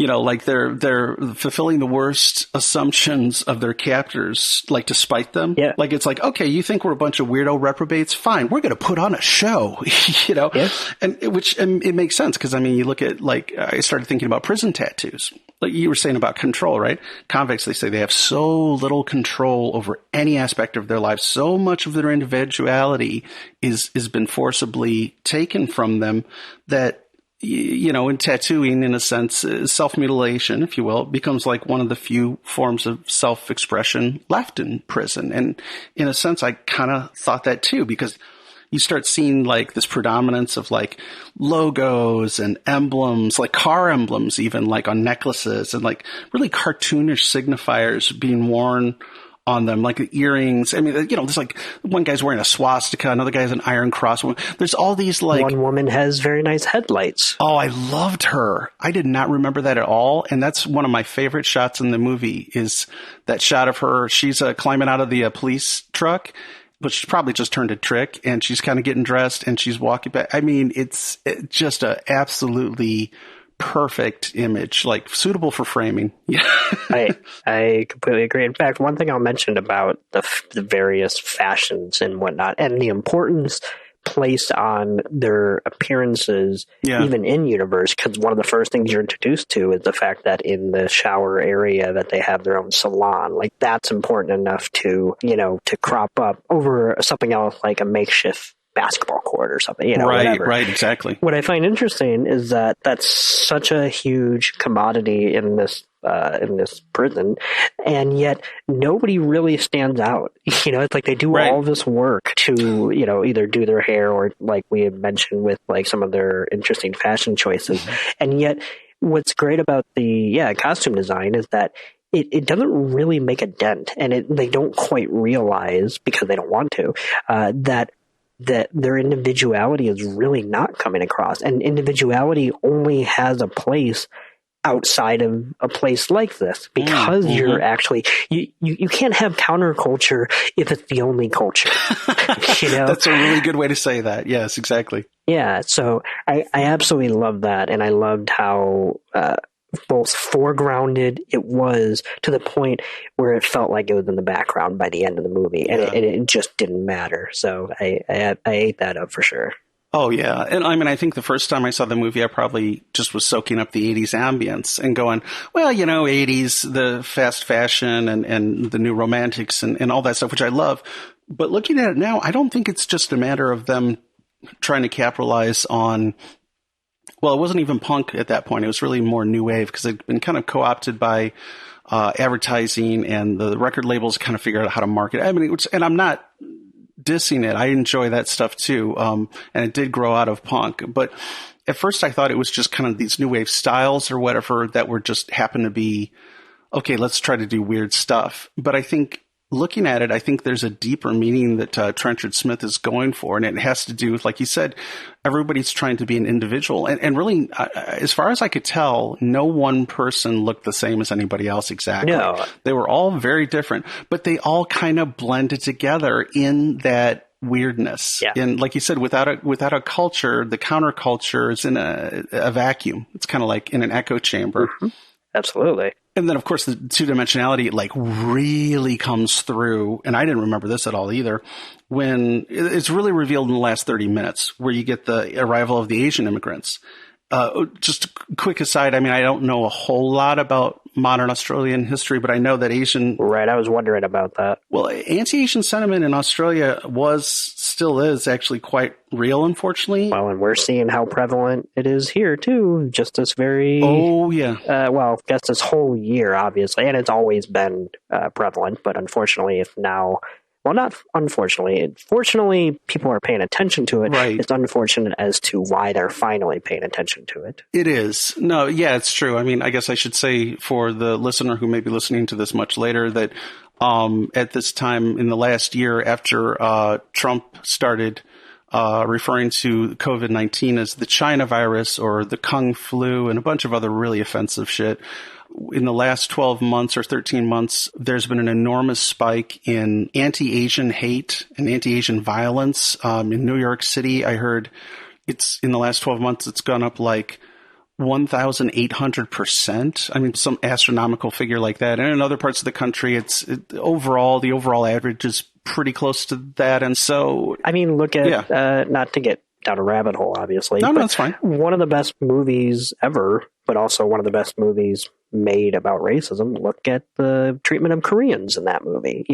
like they're fulfilling the worst assumptions of their captors, like to spite them.
Yeah.
Like it's like, okay, you think we're a bunch of weirdo reprobates? Fine, we're going to put on a show,
Yeah.
And it makes sense because you look at I started thinking about prison tattoos. Like you were saying about control, right? Convicts, they say they have so little control over any aspect of their life. So much of their individuality is been forcibly taken from them that, in tattooing, in a sense, self-mutilation, if you will, becomes like one of the few forms of self-expression left in prison. And in a sense, I kind of thought that too, because you start seeing like this predominance of like logos and emblems, like car emblems, even like on necklaces, and like really cartoonish signifiers being worn on them, like the earrings. I mean, there's like one guy's wearing a swastika, another guy's an iron cross. There's all these like...
One woman has very nice headlights.
Oh, I loved her. I did not remember that at all. And that's one of my favorite shots in the movie is that shot of her. She's climbing out of the police truck, but she's probably just turned a trick, and she's kind of getting dressed and she's walking back. I mean, it's just a absolutely perfect image, like suitable for framing. Yeah.
I completely agree. In fact, one thing I'll mention about the various fashions and whatnot, and the importance placed on their appearances, even in universe, because one of the first things you're introduced to is the fact that in the shower area that they have their own salon. Like, that's important enough to, to crop up over something else like a makeshift basketball court or something, whatever.
Right, exactly.
What I find interesting is that that's such a huge commodity in this prison, and yet nobody really stands out. It's like they do all this work to, either do their hair or, like we had mentioned, with like some of their interesting fashion choices. And yet what's great about the costume design is that it doesn't really make a dent, and they don't quite realize, because they don't want to, that their individuality is really not coming across. And individuality only has a place outside of a place like this, because you're actually, you can't have counterculture if it's the only culture.
That's a really good way to say that. Yes, exactly.
Yeah. So I absolutely love that. And I loved how, both foregrounded it was, to the point where it felt like it was in the background by the end of the movie, and it just didn't matter. So I ate that up for sure.
Oh, yeah. And I mean, I think the first time I saw the movie, I probably just was soaking up the 80s ambience and going, well, 80s, the fast fashion and the new romantics and all that stuff, which I love. But looking at it now, I don't think it's just a matter of them trying to capitalize on... Well, it wasn't even punk at that point. It was really more new wave, because it'd been kind of co-opted by advertising, and the record labels kind of figured out how to market. I mean, and I'm not dissing it. I enjoy that stuff too. And it did grow out of punk. But at first I thought it was just kind of these new wave styles or whatever that were just happened to be, okay, let's try to do weird stuff. But I think looking at it, I think there's a deeper meaning that Trenchard-Smith is going for, and it has to do with, like you said, everybody's trying to be an individual. And really, as far as I could tell, no one person looked the same as anybody else exactly.
No.
They were all very different, but they all kind of blended together in that weirdness.
Yeah.
And like you said, without a culture, the counterculture is in a vacuum. It's kind of like in an echo chamber.
Mm-hmm. Absolutely.
And then, of course, the two-dimensionality like really comes through, and I didn't remember this at all either, when it's really revealed in the last 30 minutes, where you get the arrival of the Asian immigrants. Just a quick aside, I mean, I don't know a whole lot about modern Australian history, but I know that Asian...
Right, I was wondering about that.
Well, anti-Asian sentiment in Australia still is actually quite real, unfortunately.
Well, and we're seeing how prevalent it is here, too. Just this very...
Oh, yeah.
Well, just this whole year, obviously. And it's always been prevalent, but unfortunately, if now... Well, not unfortunately. Fortunately, people are paying attention to it.
Right.
It's unfortunate as to why they're finally paying attention to it.
It is. No, yeah, it's true. I mean, I guess I should say for the listener who may be listening to this much later that at this time in the last year after Trump started referring to COVID-19 as the China virus or the Kung flu and a bunch of other really offensive shit, in the last 12 months or 13 months, there's been an enormous spike in anti-Asian hate and anti-Asian violence. In New York City, I heard it's in the last 12 months, it's gone up like 1,800%. I mean, some astronomical figure like that. And in other parts of the country, the overall average is pretty close to that. And so,
I mean, look at, not to get down a rabbit hole, obviously.
No, that's fine.
One of the best movies ever, but also one of the best movies made about racism. Look at the treatment of Koreans in that movie.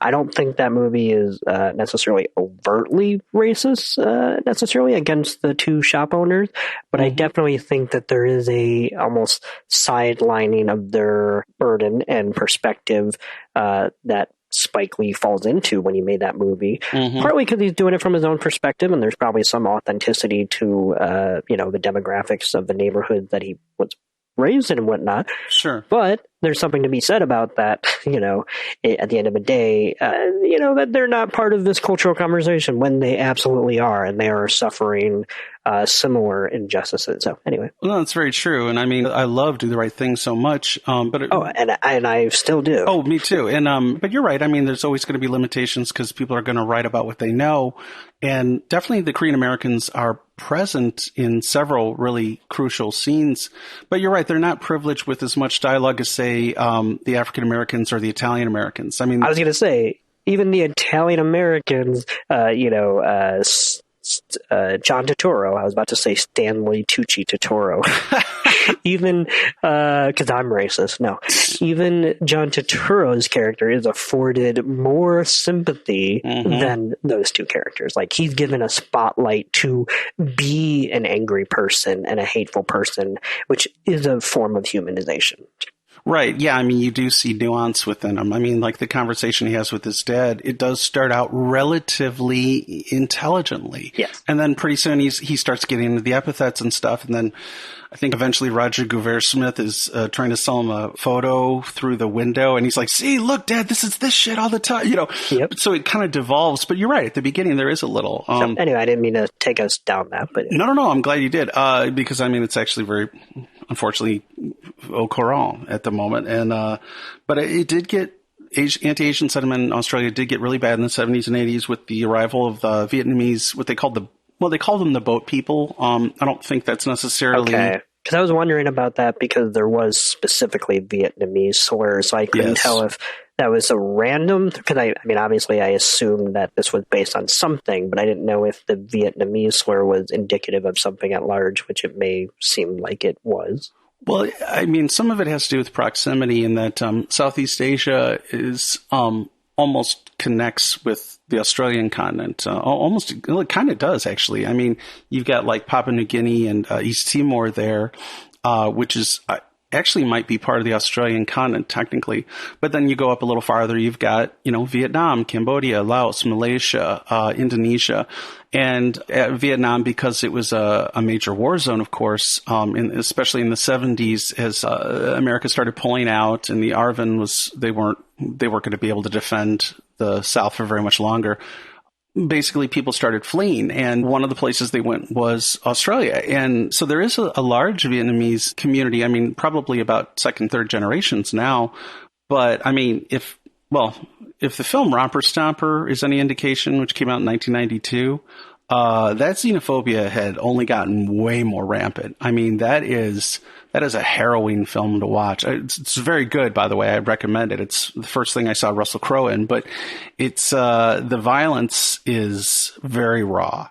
I don't think that movie is necessarily overtly racist necessarily against the two shop owners, but I definitely think that there is a almost sidelining of their burden and perspective that Spike Lee falls into when he made that movie. Partly because he's doing it from his own perspective, and there's probably some authenticity to the demographics of the neighborhood that he was raised in and whatnot.
Sure.
But there's something to be said about that, at the end of the day, that they're not part of this cultural conversation when they absolutely are, and they are suffering similar injustices. So anyway.
Well, that's very true. And I mean, I love Do the Right Thing so much. And
I still do.
Oh, me too. And but you're right. I mean, there's always going to be limitations because people are going to write about what they know. And definitely the Korean Americans are present in several really crucial scenes. But you're right. They're not privileged with as much dialogue as, say, the African Americans or the Italian Americans. I mean,
I was going to say, even the Italian Americans, John Turturro. I was about to say Stanley Tucci Turturro. Even, because I'm racist. No. Even John Turturro's character is afforded more sympathy than those two characters. Like, he's given a spotlight to be an angry person and a hateful person, which is a form of humanization.
Right. Yeah. I mean, you do see nuance within him. I mean, like the conversation he has with his dad, it does start out relatively intelligently.
Yes.
And then pretty soon he starts getting into the epithets and stuff. And then I think eventually Roger Guevara-Smith is trying to sell him a photo through the window. And he's like, see, look, Dad, this is this shit all the time.
Yep.
So it kind of devolves. But you're right. At the beginning, there is a little.
So anyway, I didn't mean to take us down that. But
No. I'm glad you did. Because, I mean, it's actually very, unfortunately, au courant at the moment. And but it did get anti-Asian sentiment in Australia did get really bad in the 70s and 80s with the arrival of the Vietnamese, what they called they call them the boat people. I don't think that's necessarily...
Okay. Because I was wondering about that because there was specifically Vietnamese slurs, so I couldn't tell if that was a random... Because I mean, obviously I assumed that this was based on something, but I didn't know if the Vietnamese slur was indicative of something at large, which it may seem like it was.
Well, I mean, some of it has to do with proximity in that Southeast Asia is almost connects with the Australian continent. It kind of does, actually. I mean, you've got like Papua New Guinea and East Timor there, which is actually might be part of the Australian continent technically. But then you go up a little farther, you've got, Vietnam, Cambodia, Laos, Malaysia, Indonesia. And Vietnam, because it was a major war zone, of course, especially in the 70s, as America started pulling out and the ARVN they weren't going to be able to defend the South for very much longer. Basically, people started fleeing, and one of the places they went was Australia. And so there is a large Vietnamese community. I mean, probably about second, third generations now. But I mean, if the film Romper Stomper is any indication, which came out in 1992, that xenophobia had only gotten way more rampant. I mean, that is a harrowing film to watch. It's very good, by the way. I recommend it. It's the first thing I saw Russell Crowe in, but it's the violence is very raw.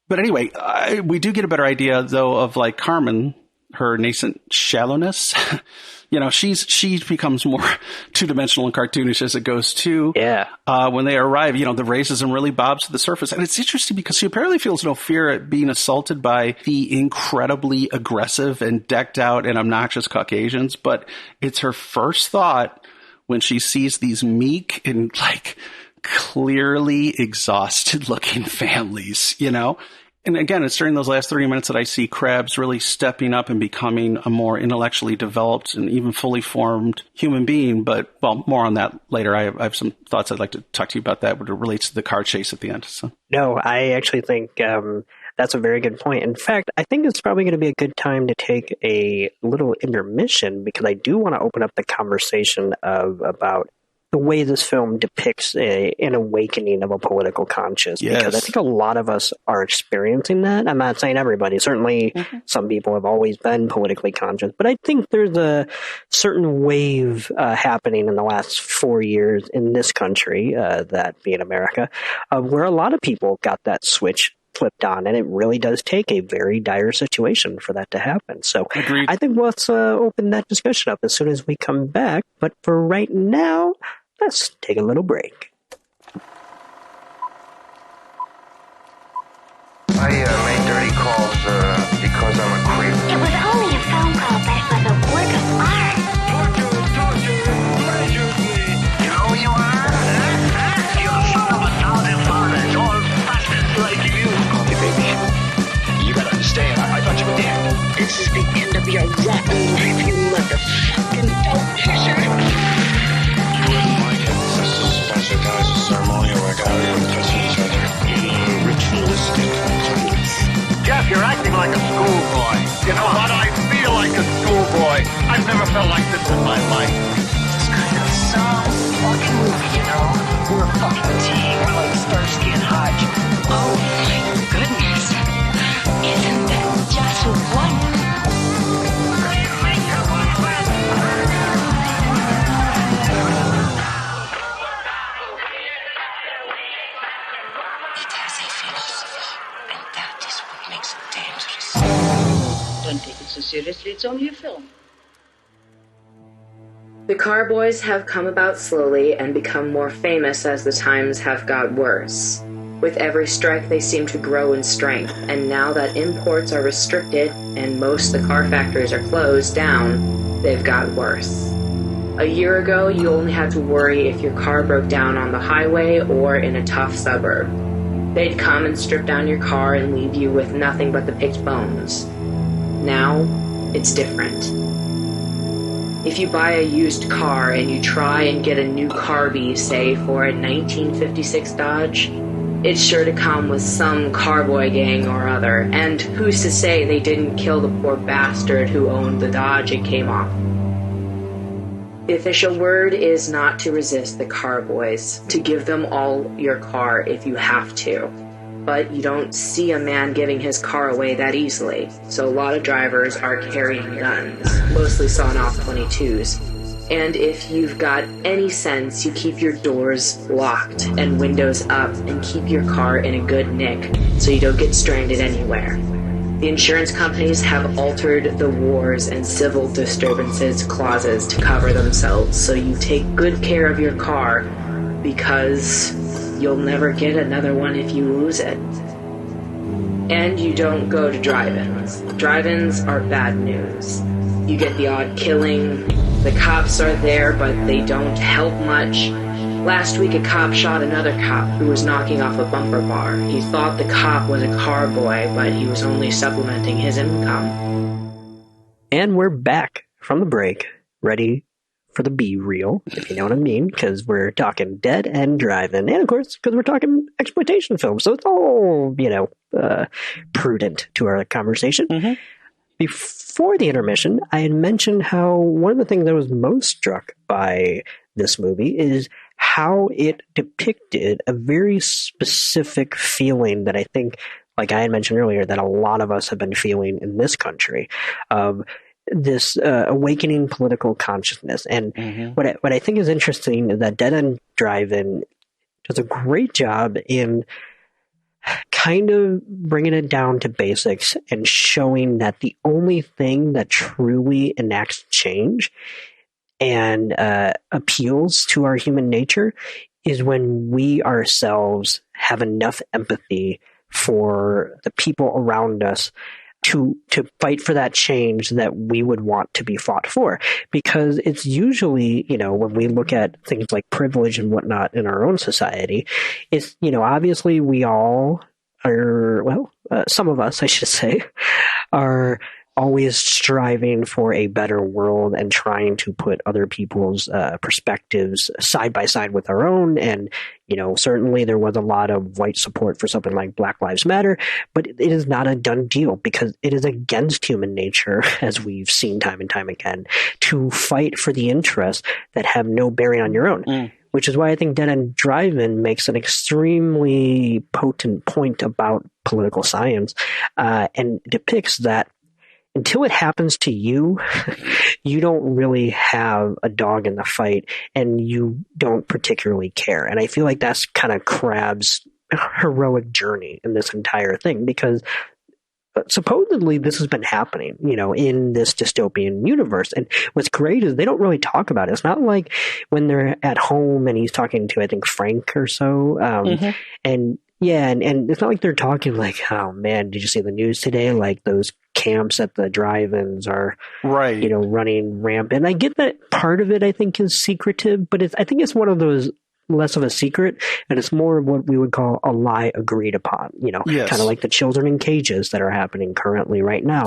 But anyway, we do get a better idea, though, of like Carmen, her nascent shallowness. She becomes more two-dimensional and cartoonish as it goes too.
Yeah.
When they arrive, the racism really bobs to the surface. And it's interesting because she apparently feels no fear at being assaulted by the incredibly aggressive and decked out and obnoxious Caucasians. But it's her first thought when she sees these meek and like clearly exhausted looking families, And again, it's during those last 30 minutes that I see Krabs really stepping up and becoming a more intellectually developed and even fully formed human being. But, well, more on that later. I have some thoughts I'd like to talk to you about that, but it relates to the car chase at the end. So.
No, I actually think that's a very good point. In fact, I think it's probably going to be a good time to take a little intermission because I do want to open up the conversation about the way this film depicts an awakening of a political conscience.
Yes.
Because I think a lot of us are experiencing that. I'm not saying everybody. Certainly some people have always been politically conscious. But I think there's a certain wave happening in the last 4 years in this country, that being America, where a lot of people got that switch flipped on. And it really does take a very dire situation for that to happen. So
Agreed.
I think let's open that discussion up as soon as we come back. But for right now, let's take a little break.
I made dirty calls because I'm a creep.
It was only a phone call, but it was a work of art.
You know who you are?
a rotten life, you motherfucking dope kisser.
You wouldn't like it. This is a bunch of guys at ceremonial regalia touching each other in a ritualistic kind.
Jeff, you're acting like a schoolboy. You know what? I feel like a schoolboy. I've never felt like this in my life.
It's kind of some fucking movie, you know? We're a fucking team. We're like Starsky and Hutch.
Oh my goodness. Isn't that just wonderful? It has a philosophy, and that is what makes it dangerous.
Don't take it so seriously. It's only a film.
The carboys have come about slowly and become more famous as the times have got worse. With every strike, they seem to grow in strength, and now that imports are restricted and most of the car factories are closed down, they've got worse. A year ago, you only had to worry if your car broke down on the highway or in a tough suburb. They'd come and strip down your car and leave you with nothing but the picked bones. Now, it's different. If you buy a used car and you try and get a new carby, say for a 1956 Dodge, it's sure to come with some carboy gang or other, and who's to say they didn't kill the poor bastard who owned the Dodge it came off? The official word is not to resist the carboys, to give them all your car if you have to. But you don't see a man giving his car away that easily, so a lot of drivers are carrying guns, mostly sawn-off 22s. And if you've got any sense, you keep your doors locked and windows up and keep your car in a good nick so you don't get stranded anywhere. The insurance companies have altered the wars and civil disturbances clauses to cover themselves, so you take good care of your car because you'll never get another one if you lose it. And you don't go to drive-ins. Drive-ins are bad news. You get the odd killing. The cops are there, but they don't help much. Last week, a cop shot another cop who was knocking off a bumper bar. He thought the cop was a carboy, but he was only supplementing his income.
And we're back from the break, ready for the B-reel, if you know what I mean, because we're talking dead and driving, and of course, because we're talking exploitation films, so it's all, prudent to our conversation. Mm-hmm. Before the intermission, I had mentioned how one of the things I was most struck by this movie is how it depicted a very specific feeling that I think, like I had mentioned earlier, that a lot of us have been feeling in this country of this awakening political consciousness. And what I think is interesting is that Dead End Drive-In does a great job in kind of bringing it down to basics and showing that the only thing that truly enacts change and appeals to our human nature is when we ourselves have enough empathy for the people around us to fight for that change that we would want to be fought for. Because it's usually, when we look at things like privilege and whatnot in our own society, it's, obviously we all are, some of us, I should say, are always striving for a better world and trying to put other people's perspectives side by side with our own. And, certainly there was a lot of white support for something like Black Lives Matter, but it is not a done deal because it is against human nature, as we've seen time and time again, to fight for the interests that have no bearing on your own. Which is why I think Dead End Drive-In makes an extremely potent point about political science and depicts that until it happens to you, you don't really have a dog in the fight and you don't particularly care. And I feel like that's kind of Crabbe's heroic journey in this entire thing because supposedly this has been happening, in this dystopian universe. And what's great is they don't really talk about it. It's not like when they're at home and he's talking to, I think, Frank or so. And it's not like they're talking like, oh man, did you see the news today? Like those camps at the drive-ins are, running rampant. And I get that part of it, I think, is secretive, but I think it's one of those less of a secret, and it's more of what we would call a lie agreed upon,
Yes.
kind of like the children in cages that are happening currently right now,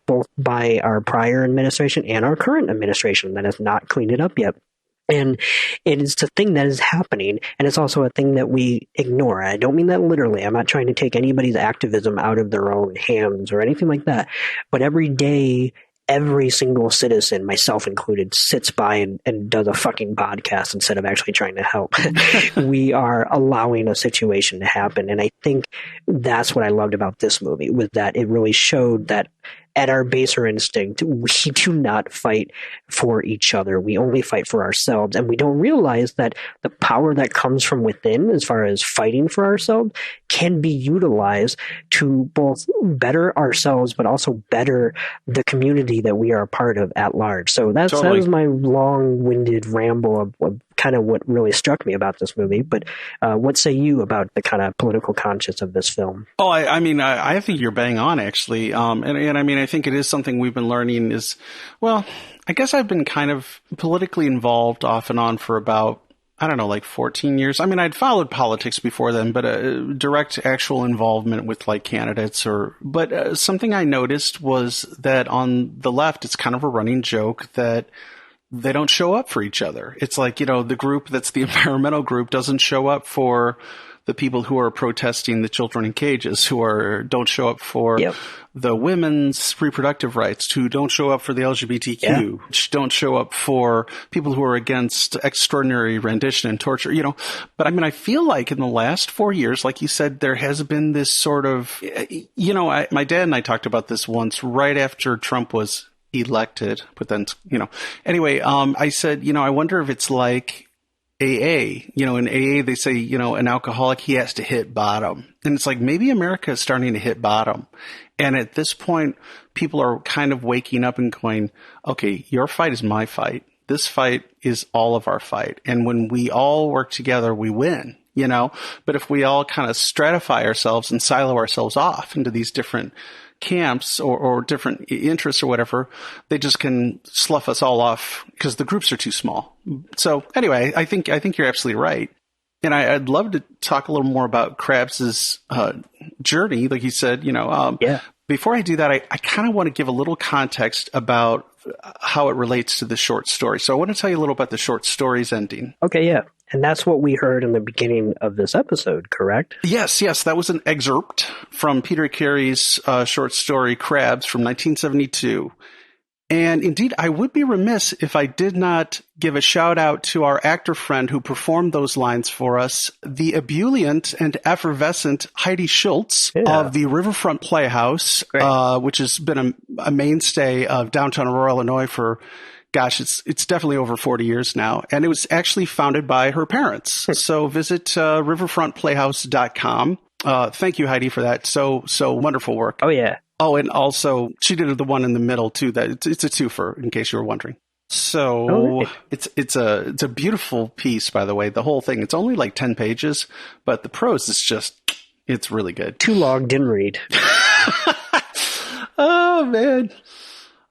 both by our prior administration and our current administration that has not cleaned it up yet. And it is a thing that is happening, and it's also a thing that we ignore. I don't mean that literally. I'm not trying to take anybody's activism out of their own hands or anything like that. But every day, every single citizen, myself included, sits by and does a fucking podcast instead of actually trying to help. We are allowing a situation to happen. And I think that's what I loved about this movie, was that it really showed that at our baser instinct, we do not fight for each other. We only fight for ourselves. And we don't realize that the power that comes from within, as far as fighting for ourselves, can be utilized to both better ourselves, but also better the community that we are a part of at large. So that was my long-winded ramble of kind of what really struck me about this movie. But what say you about the kind of political conscience of this film?
Oh, I mean, I think you're bang on, actually. And I mean, I think it is something we've been learning is, well, I guess I've been kind of politically involved off and on for about, I don't know, like 14 years. I mean, I'd followed politics before then, but direct actual involvement with like candidates but something I noticed was that on the left, it's kind of a running joke that they don't show up for each other. It's like, the group that's the environmental group doesn't show up for the people who are protesting the children in cages, don't show up for the women's reproductive rights, who don't show up for the LGBTQ, don't show up for people who are against extraordinary rendition and torture, But I mean, I feel like in the last 4 years, like you said, there has been this sort of, my dad and I talked about this once right after Trump was elected, but then, anyway, I said, I wonder if it's like AA, in AA, they say, an alcoholic, he has to hit bottom. And it's like, maybe America is starting to hit bottom. And at this point, people are kind of waking up and going, okay, your fight is my fight. This fight is all of our fight. And when we all work together, we win, But if we all kind of stratify ourselves and silo ourselves off into these different camps or different interests or whatever, they just can slough us all off because the groups are too small. So anyway, I think you're absolutely right. And I'd love to talk a little more about Krabs' journey, like you said, Before I do that, I kind of want to give a little context about how it relates to the short story. So I want to tell you a little about the short story's ending.
Okay, yeah. And that's what we heard in the beginning of this episode, correct?
Yes. That was an excerpt from Peter Carey's short story, Krabs, from 1972. And indeed, I would be remiss if I did not give a shout out to our actor friend who performed those lines for us, the ebullient and effervescent Heidi Schultz of the Riverfront Playhouse, which has been a mainstay of downtown Aurora, Illinois for, gosh, it's definitely over 40 years now. And it was actually founded by her parents. So visit riverfrontplayhouse.com. Thank you, Heidi, for that. So wonderful work.
Oh, yeah.
Oh, and also she did the one in the middle too. That it's a twofer, in case you were wondering. So it's a beautiful piece, by the way. The whole thing. It's only like 10 pages, but the prose is it's really good.
Too long, didn't read.
Oh man.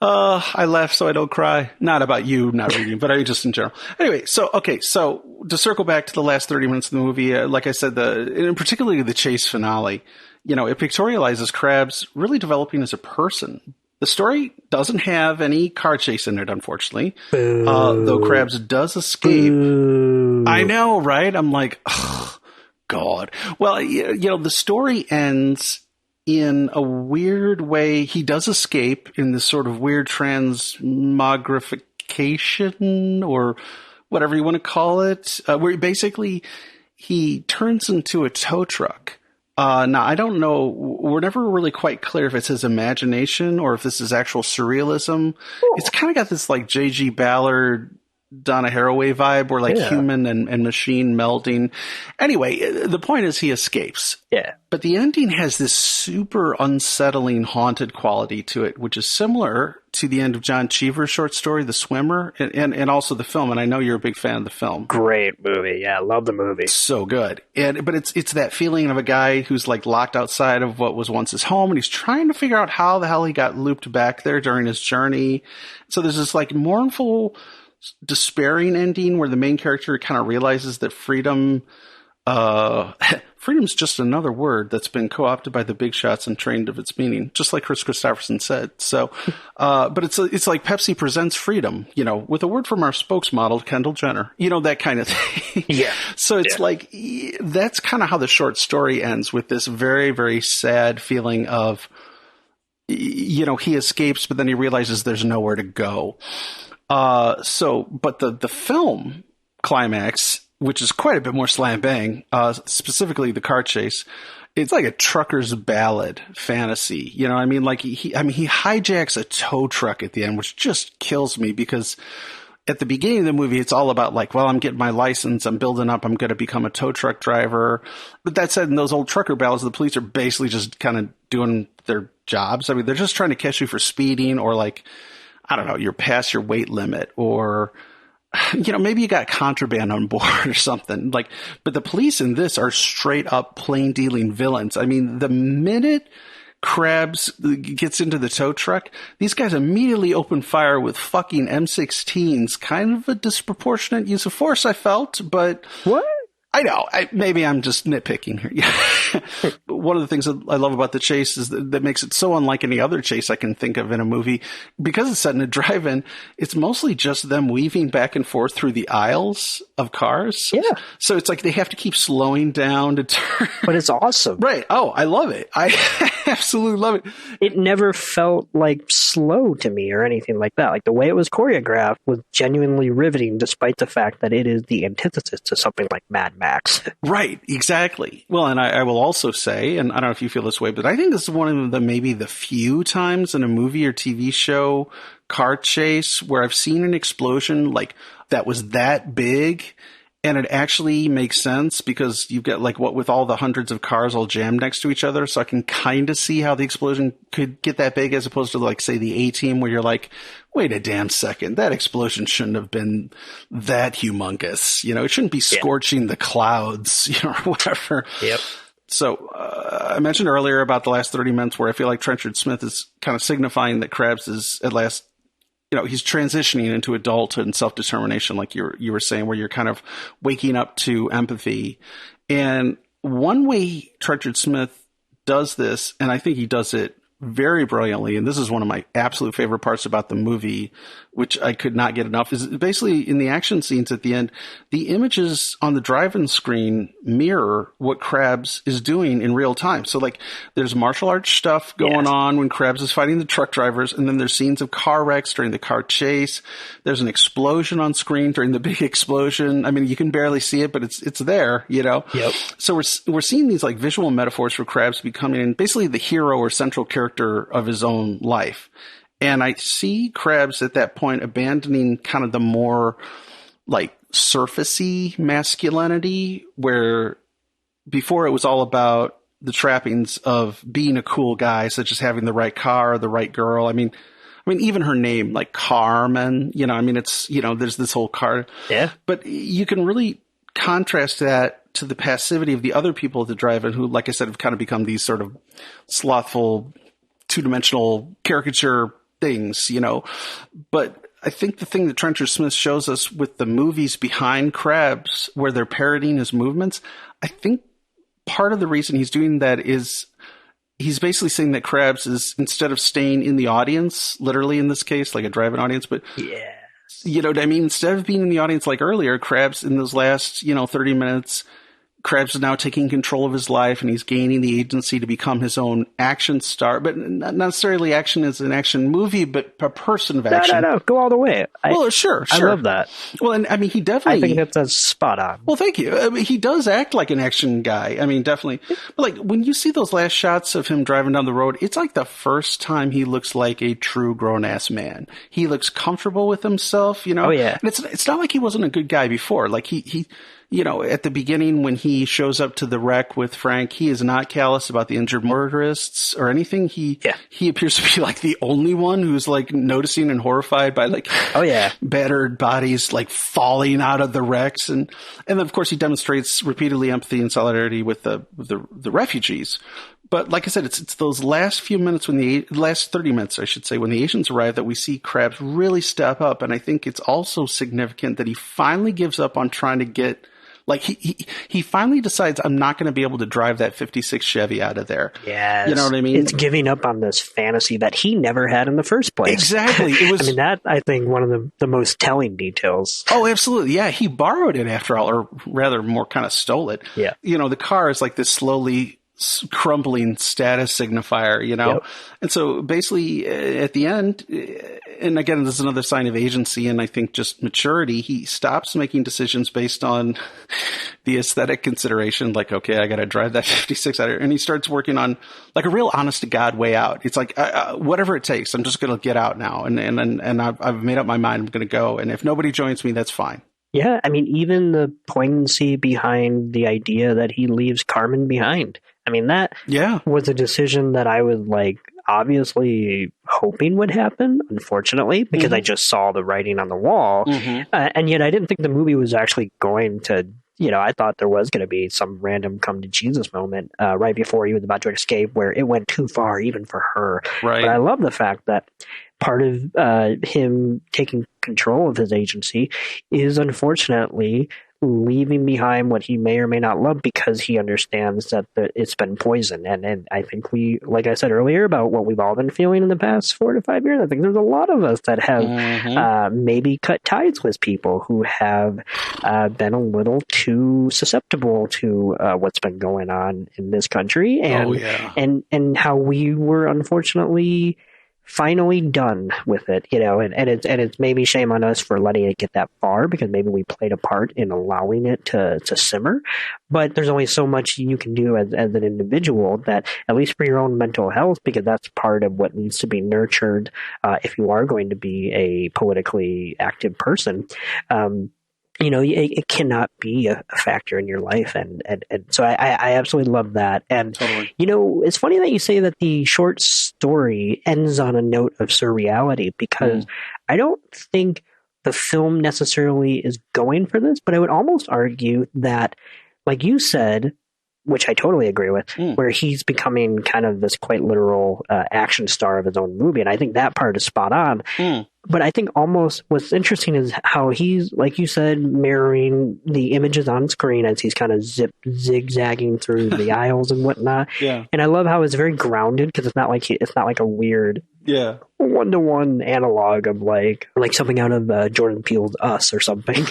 I laugh so I don't cry. Not about you not reading, but I just in general. Anyway, so to circle back to the last 30 minutes of the movie, like I said, and particularly the chase finale, it pictorializes Krabs really developing as a person. The story doesn't have any car chase in it, unfortunately, though Krabs does escape.
Boo.
I know, right? I'm like, oh, God. Well, the story ends in a weird way. He does escape in this sort of weird transmogrification or whatever you want to call it, where basically he turns into a tow truck. Now, I don't know. We're never really quite clear if it's his imagination or if this is actual surrealism. Ooh. It's kind of got this like J.G. Ballard, Donna Haraway vibe where like human and machine melding. Anyway, the point is he escapes.
Yeah.
But the ending has this super unsettling, haunted quality to it, which is similar to the end of John Cheever's short story, The Swimmer, and also the film. And I know you're a big fan of the film.
Great movie. Yeah, I love the movie.
So good. But it's that feeling of a guy who's like locked outside of what was once his home, and he's trying to figure out how the hell he got looped back there during his journey. So there's this like mournful despairing ending where the main character kind of realizes that freedom's just another word that's been co-opted by the big shots and trained of its meaning, just like Chris Christopherson said. So, but it's like Pepsi presents freedom, with a word from our spokesmodel, Kendall Jenner, that kind of thing.
Yeah.
So it's like, that's kind of how the short story ends, with this very, very sad feeling of, he escapes, but then he realizes there's nowhere to go. But the film climax, which is quite a bit more slam bang, specifically the car chase, it's like a trucker's ballad fantasy. Like he hijacks a tow truck at the end, which just kills me, because at the beginning of the movie, it's all about like, well, I'm getting my license, I'm building up, I'm going to become a tow truck driver. But that said, in those old trucker ballads, the police are basically just kind of doing their jobs. I mean, they're just trying to catch you for speeding, or like, I don't know, you're past your weight limit, or maybe you got contraband on board or something. Like, but the police in this are straight up plain dealing villains. I mean, the minute Krabs gets into the tow truck, these guys immediately open fire with fucking M16s. Kind of a disproportionate use of force, I felt, but
what?
I know. Maybe I'm just nitpicking here. One of the things that I love about the chase is that makes it so unlike any other chase I can think of in a movie. Because it's set in a drive-in, it's mostly just them weaving back and forth through the aisles of cars.
Yeah.
So it's like they have to keep slowing down to turn.
But it's awesome.
Right. Oh, I love it. I absolutely love it.
It never felt like slow to me or anything like that. Like the way it was choreographed was genuinely riveting, despite the fact that it is the antithesis to something like Mad Max.
Right, exactly. Well, and I will also say, and I don't know if you feel this way, but I think this is one of the maybe the few times in a movie or TV show car chase where I've seen an explosion like that was that big, and it actually makes sense because you've got like what with all the hundreds of cars all jammed next to each other. So I can kind of see how the explosion could get that big, as opposed to like, say, the A-Team, where you're like, wait a damn second, that explosion shouldn't have been that humongous. It shouldn't be scorching the clouds, or whatever.
Yep.
So I mentioned earlier about the last 30 minutes where I feel like Trenchard-Smith is kind of signifying that Krabs is at last, he's transitioning into adulthood and self-determination, like you were saying, where you're kind of waking up to empathy. And one way Trenchard-Smith does this, and I think he does it very brilliantly, and this is one of my absolute favorite parts about the movie, which I could not get enough, is basically in the action scenes at the end, the images on the drive-in screen mirror what Krabs is doing in real time. So like there's martial arts stuff going on when Krabs is fighting the truck drivers, and then there's scenes of car wrecks during the car chase. There's an explosion on screen during the big explosion. I mean, you can barely see it, but it's there, Yep. So we're seeing these like visual metaphors for Krabs becoming basically the hero or central character of his own life. And I see Krabs at that point abandoning kind of the more like surfacey masculinity, where before it was all about the trappings of being a cool guy, such as having the right car, the right girl. I mean, even her name, like Carmen, it's, there's this whole car.
Yeah.
But you can really contrast that to the passivity of the other people at the drive-in who, like I said, have kind of become these sort of slothful, two-dimensional caricature things, But I think the thing that Trenchard-Smith shows us with the movies behind Krabs, where they're parodying his movements, I think part of the reason he's doing that is he's basically saying that Krabs is, instead of staying in the audience, literally in this case, like a drive-in audience, but you know what I mean? Instead of being in the audience like earlier, Krabs in those last, 30 minutes, Krabs is now taking control of his life, and he's gaining the agency to become his own action star. But not necessarily action as an action movie, but a person of action.
No. Go all the way.
Sure.
I love that.
Well, and I mean, he definitely...
I think that's spot on.
Well, thank you. I mean, he does act like an action guy. I mean, definitely. But like, when you see those last shots of him driving down the road, it's like the first time he looks like a true grown-ass man. He looks comfortable with himself,
Oh, yeah.
And it's not like he wasn't a good guy before. Like, he at the beginning when he shows up to the wreck with Frank, he is not callous about the injured motorists or anything. He appears to be like the only one who's like noticing and horrified by like battered bodies like falling out of the wrecks. And then of course he demonstrates repeatedly empathy and solidarity with the refugees. But like I said, it's those last few minutes last 30 minutes, I should say, when the Asians arrive that we see Krabs really step up. And I think it's also significant that he finally gives up on trying to get, like, he finally decides, I'm not going to be able to drive that 56 Chevy out of there.
Yes.
You know what I mean?
It's giving up on this fantasy that he never had in the first place.
Exactly. It was.
I mean, that, I think, one of the most telling details.
Oh, absolutely. Yeah. He borrowed it after all, or rather more kind of stole it.
Yeah.
You know, the car is like this slowly crumbling status signifier, you know? Yep. And so basically at the end, and again, this is another sign of agency and I think just maturity, he stops making decisions based on the aesthetic consideration, like, okay, I got to drive that 56 out of here. And he starts working on like a real honest to God way out. It's like, whatever it takes, I'm just going to get out now. And I've made up my mind. I'm going to go. And if nobody joins me, that's fine.
Yeah. I mean, even the poignancy behind the idea that he leaves Carmen behind. I mean, that was a decision that I was like obviously hoping would happen, unfortunately, because I just saw the writing on the wall. And yet I didn't think the movie was actually going to, you know, I thought there was going to be some random come to Jesus moment right before he was about to escape where it went too far even for her.
Right.
But I love the fact that part of him taking control of his agency is unfortunately leaving behind what he may or may not love because he understands that it's been poison. And I think we, like I said earlier, about what we've all been feeling in the past 4 to 5 years, I think there's a lot of us that have maybe cut ties with people who have been a little too susceptible to what's been going on in this country and how we were unfortunately finally done with it, you know, and it's maybe shame on us for letting it get that far because maybe we played a part in allowing it to simmer. But there's only so much you can do as an individual that, at least for your own mental health, because that's part of what needs to be nurtured if you are going to be a politically active person. You know, it cannot be a factor in your life. And so I absolutely love that. And, you know, it's funny that you say that the short story ends on a note of surreality because I don't think the film necessarily is going for this, but I would almost argue that, like you said, which I totally agree with, where he's becoming kind of this quite literal action star of his own movie. And I think that part is spot on. But I think almost what's interesting is how he's, like you said, mirroring the images on screen as he's kind of zigzagging through the aisles and whatnot. Yeah. And I love how it's very grounded because it's not like a weird one-to-one analog of like something out of Jordan Peele's Us or something.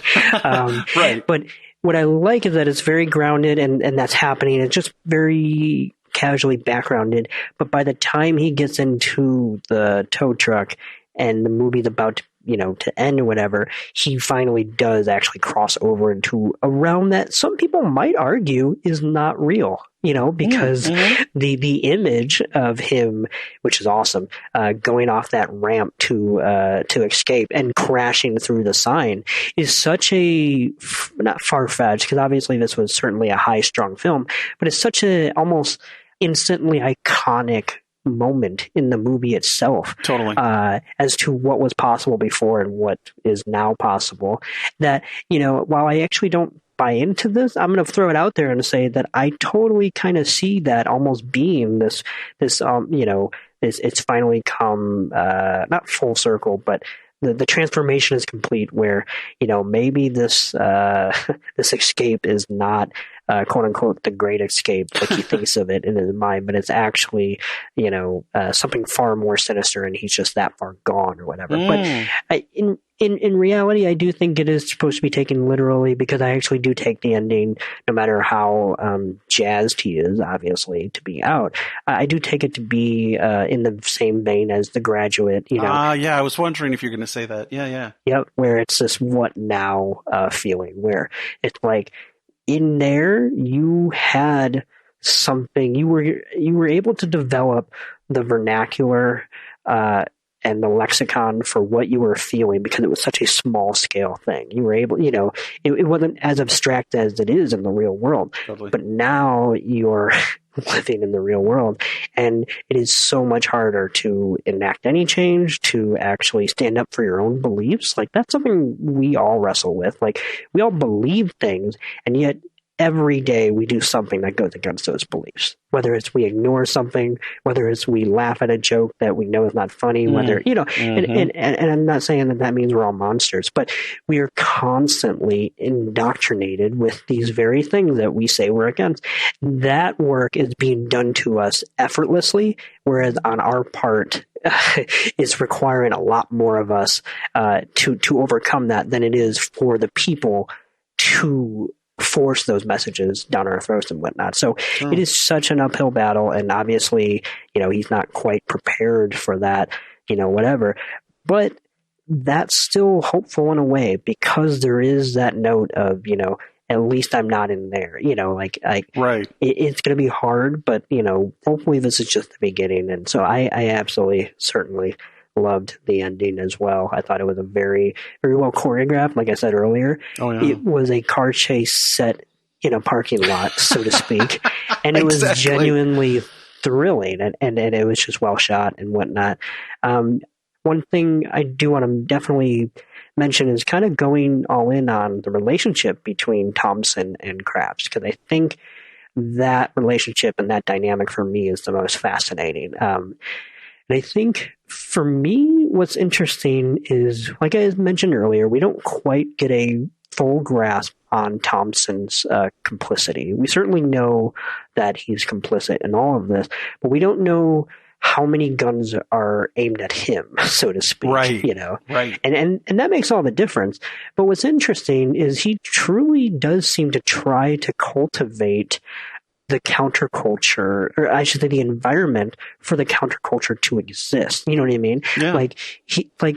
Right. But what I like is that it's very grounded and that's happening. It's just very casually backgrounded. But by the time he gets into the tow truck and the movie's about to, you know, to end or whatever, he finally does actually cross over into a realm that some people might argue is not real, you know, because the image of him, which is awesome, going off that ramp to escape and crashing through the sign is such a, not far-fetched, because obviously this was certainly a high-strung film, but it's such a almost instantly iconic moment in the movie itself, as to what was possible before and what is now possible, that, you know, while I actually don't buy into this, I'm going to throw it out there and say that I totally kind of see that almost being this you know, it's finally come not full circle, but the transformation is complete where, you know, maybe this this escape is not quote unquote the great escape like he thinks of it in his mind, but it's actually, you know, something far more sinister and he's just that far gone or whatever. But in reality, I do think it is supposed to be taken literally because I actually do take the ending, no matter how jazzed he is, obviously, to be out. I do take it to be in the same vein as The Graduate, you know.
Yeah, I was wondering if you're going to say that. Yeah.
Yep, where it's this what now feeling, where it's like, in there, you had something. You were able to develop the vernacular and the lexicon for what you were feeling because it was such a small scale thing. You were able, you know, it wasn't as abstract as it is in the real world. But now you're living in the real world, and it is so much harder to enact any change, to actually stand up for your own beliefs. Like, that's something we all wrestle with. Like, we all believe things, and yet every day we do something that goes against those beliefs. Whether it's we ignore something, whether it's we laugh at a joke that we know is not funny, whether, you know, and I'm not saying that that means we're all monsters, but we are constantly indoctrinated with these very things that we say we're against. That work is being done to us effortlessly, whereas on our part, it's requiring a lot more of us to overcome that than it is for the people to force those messages down our throats and whatnot. So it is such an uphill battle, and obviously, you know, he's not quite prepared for that, you know, whatever. But that's still hopeful in a way, because there is that note of, you know, at least I'm not in there, you know, like
right.
It's going to be hard, but, you know, hopefully this is just the beginning. And so I absolutely, certainly loved the ending as well. I thought it was a very, very well choreographed. Like I said earlier, it was a car chase set in a parking lot, so to speak. And it was genuinely thrilling, and it was just well shot and whatnot. One thing I do want to definitely mention is kind of going all in on the relationship between Thompson and Krabs, because I think that relationship and that dynamic for me is the most fascinating. And I think for me, what's interesting is, like I mentioned earlier, we don't quite get a full grasp on Thompson's complicity. We certainly know that he's complicit in all of this, but we don't know how many guns are aimed at him, so to speak.
Right.
You know?
Right.
And that makes all the difference. But what's interesting is he truly does seem to try to cultivate the counterculture, or I should say the environment for the counterculture to exist. You know what I mean?
Yeah.
Like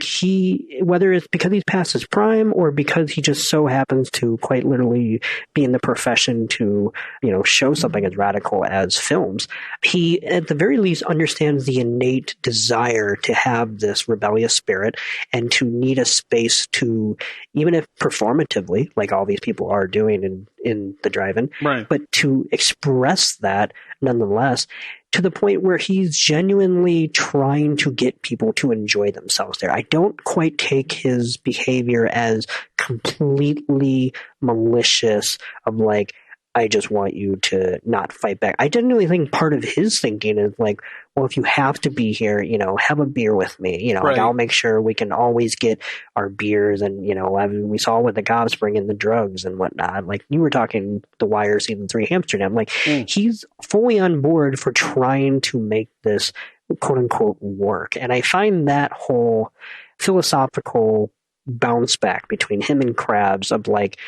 he, whether it's because he's past his prime or because he just so happens to quite literally be in the profession to, you know, show something as radical as films, he at the very least understands the innate desire to have this rebellious spirit and to need a space to, even if performatively, like all these people are doing in the drive-in,
right,
but to express that nonetheless, to the point where he's genuinely trying to get people to enjoy themselves there. I don't quite take his behavior as completely malicious of like, I just want you to not fight back. I genuinely think part of his thinking is like, well, if you have to be here, you know, have a beer with me. You know,
right.
Like I'll make sure we can always get our beers. And, you know, I mean, we saw with the cops bring in the drugs and whatnot. Like you were talking The Wire season 3 Amsterdam. Like he's fully on board for trying to make this quote unquote work. And I find that whole philosophical bounce back between him and Krabs of like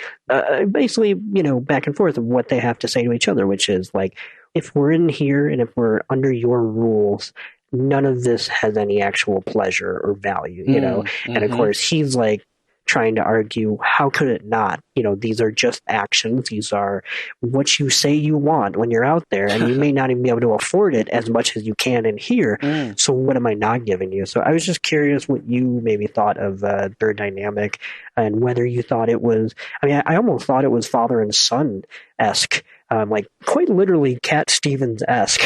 basically, you know, back and forth of what they have to say to each other, which is like, if we're in here and if we're under your rules, none of this has any actual pleasure or value, you know? And of course he's like trying to argue, how could it not? You know, these are just actions. These are what you say you want when you're out there, and you may not even be able to afford it as much as you can in here. So what am I not giving you? So I was just curious what you maybe thought of their dynamic, and whether you thought it was, I mean, I almost thought it was father and son-esque. Like quite literally Cat Stevens-esque,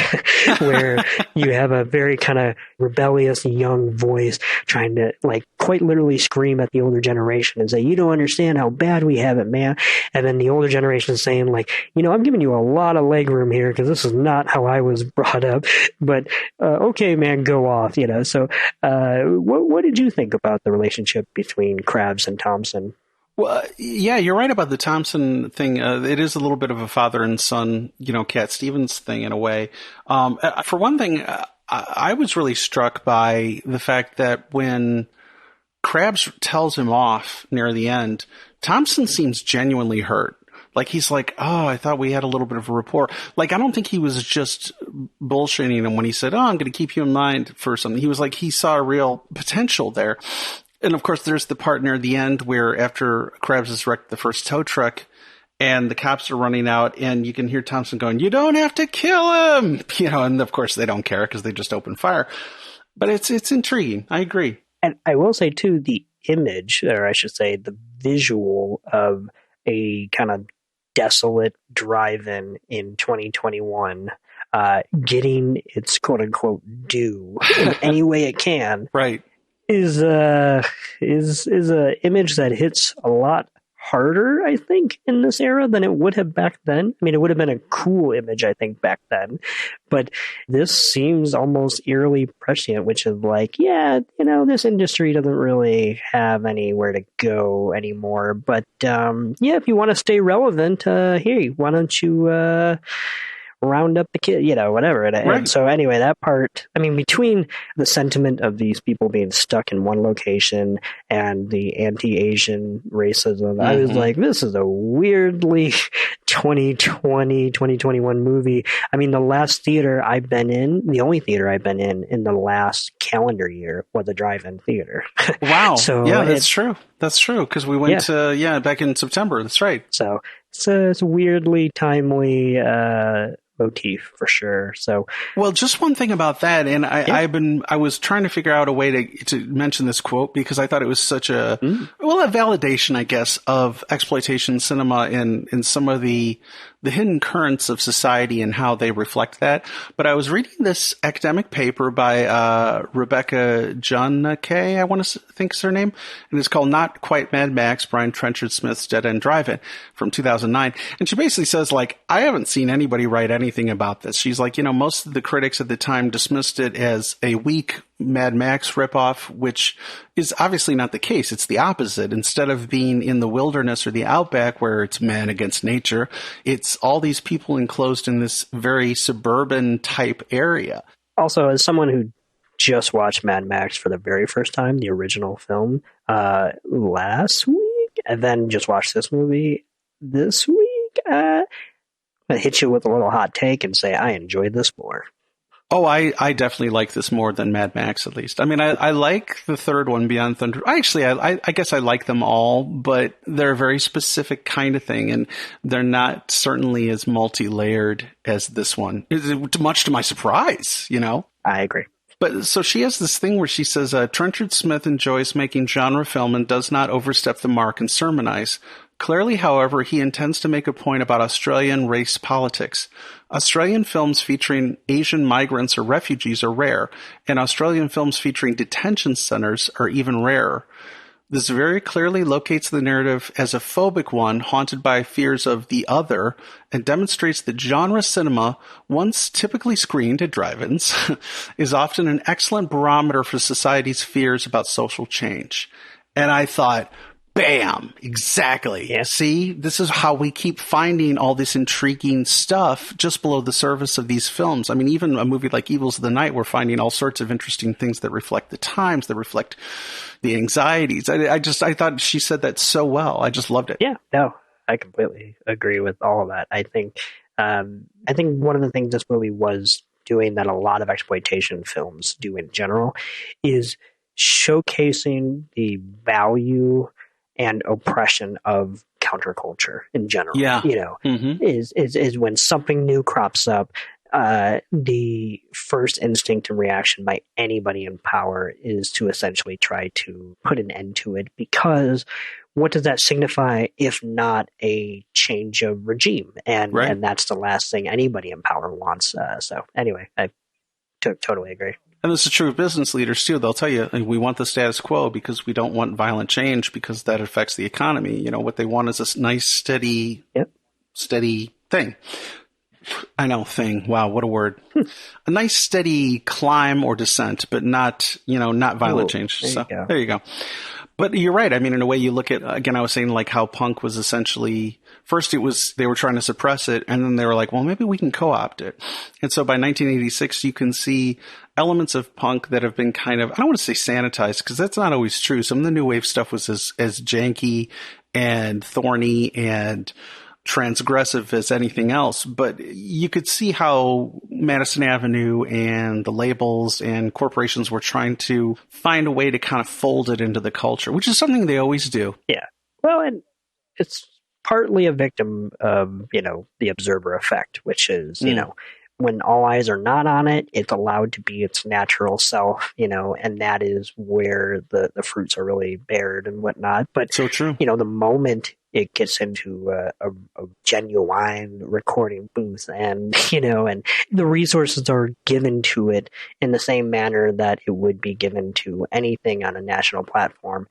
where you have a very kind of rebellious young voice trying to like quite literally scream at the older generation and say, you don't understand how bad we have it, man. And then the older generation is saying like, you know, I'm giving you a lot of leg room here because this is not how I was brought up, but okay, man, go off, you know. So what did you think about the relationship between Krabs and Thompson?
Well, yeah, you're right about the Thompson thing. It is a little bit of a father and son, you know, Cat Stevens thing in a way. For one thing, I was really struck by the fact that when Krabs tells him off near the end, Thompson seems genuinely hurt. Like, he's like, oh, I thought we had a little bit of a rapport. Like, I don't think he was just bullshitting him when he said, oh, I'm going to keep you in mind for something. He was like, he saw a real potential there. And of course, there's the part near the end where after Krabs has wrecked the first tow truck and the cops are running out and you can hear Thompson going, you don't have to kill him, you know, and of course they don't care because they just open fire. But it's intriguing. I agree.
And I will say too, the image, or I should say the visual of a kind of desolate drive-in in 2021, getting its quote unquote due in any way it can.
Right.
Is a image that hits a lot harder, I think, in this era than it would have back then. I mean, it would have been a cool image, I think, back then. But this seems almost eerily prescient, which is like, yeah, this industry doesn't really have anywhere to go anymore. But if you want to stay relevant, hey, why don't you round up the kid, whatever. And so anyway, that part, I mean, between the sentiment of these people being stuck in one location and the anti-Asian racism, I was like, this is a weirdly 2020, 2021 movie. I mean, the last theater I've been in, the only theater I've been in the last calendar year was a drive-in theater.
Wow.
So
yeah, that's true. That's true. Because we went back in September. That's right.
So it's a weirdly timely motif for sure. So,
well, just one thing about that, and I was trying to figure out a way to mention this quote because I thought it was such a validation, I guess, of exploitation cinema in some of the hidden currents of society and how they reflect that. But I was reading this academic paper by Rebecca Johnnake, I want to think is her name, and it's called Not Quite Mad Max, Brian Trenchard-Smith's Dead End Drive-In from 2009. And she basically says, like, I haven't seen anybody write anything about this. She's like, most of the critics at the time dismissed it as a weak Mad Max ripoff, which is obviously not the case. It's the opposite. Instead of being in the wilderness or the outback where it's man against nature, it's all these people enclosed in this very suburban type area.
Also, as someone who just watched Mad Max for the very first time, the original film, last week, and then just watched this movie this week, I'm going to hit you with a little hot take and say I enjoyed this more.
Oh, I definitely like this more than Mad Max, at least. I mean, I like the third one, Beyond Thunder. Actually, I guess I like them all, but they're a very specific kind of thing, and they're not certainly as multi-layered as this one, much to my surprise,
I agree.
But so she has this thing where she says, Trenchard-Smith enjoys making genre film and does not overstep the mark and sermonize. Clearly, however, he intends to make a point about Australian race politics. Australian films featuring Asian migrants or refugees are rare, and Australian films featuring detention centers are even rarer. This very clearly locates the narrative as a phobic one haunted by fears of the other and demonstrates that genre cinema, once typically screened at drive-ins, is often an excellent barometer for society's fears about social change. And I thought, bam! Exactly.
Yeah.
See, this is how we keep finding all this intriguing stuff just below the surface of these films. I mean, even a movie like Evils of the Night, we're finding all sorts of interesting things that reflect the times, that reflect the anxieties. I thought she said that so well. I just loved it.
Yeah, no, I completely agree with all of that. I think one of the things this movie was doing that a lot of exploitation films do in general is showcasing the value and oppression of counterculture in general.
Yeah.
Is when something new crops up, the first instinct and reaction by anybody in power is to essentially try to put an end to it, because what does that signify if not a change of regime? And that's the last thing anybody in power wants. So anyway, I totally agree.
And this is true of business leaders, too. They'll tell you, we want the status quo because we don't want violent change because that affects the economy. What they want is a nice, steady thing. I know, thing. Wow, what a word. A nice, steady climb or descent, but not violent change. There you go. But you're right. I mean, in a way, you look at, again, I was saying like how punk was essentially, first they were trying to suppress it, and then they were like, well, maybe we can co-opt it. And so by 1986, you can see elements of punk that have been kind of, I don't want to say sanitized, because that's not always true. Some of the new wave stuff was as janky and thorny and transgressive as anything else, but you could see how Madison Avenue and the labels and corporations were trying to find a way to kind of fold it into the culture, which is something they always do.
Yeah. Well, and it's partly a victim of, the observer effect, which is, when all eyes are not on it, it's allowed to be its natural self, and that is where the fruits are really bared and whatnot. But
so true.
The moment it gets into a genuine recording booth and the resources are given to it in the same manner that it would be given to anything on a national platform,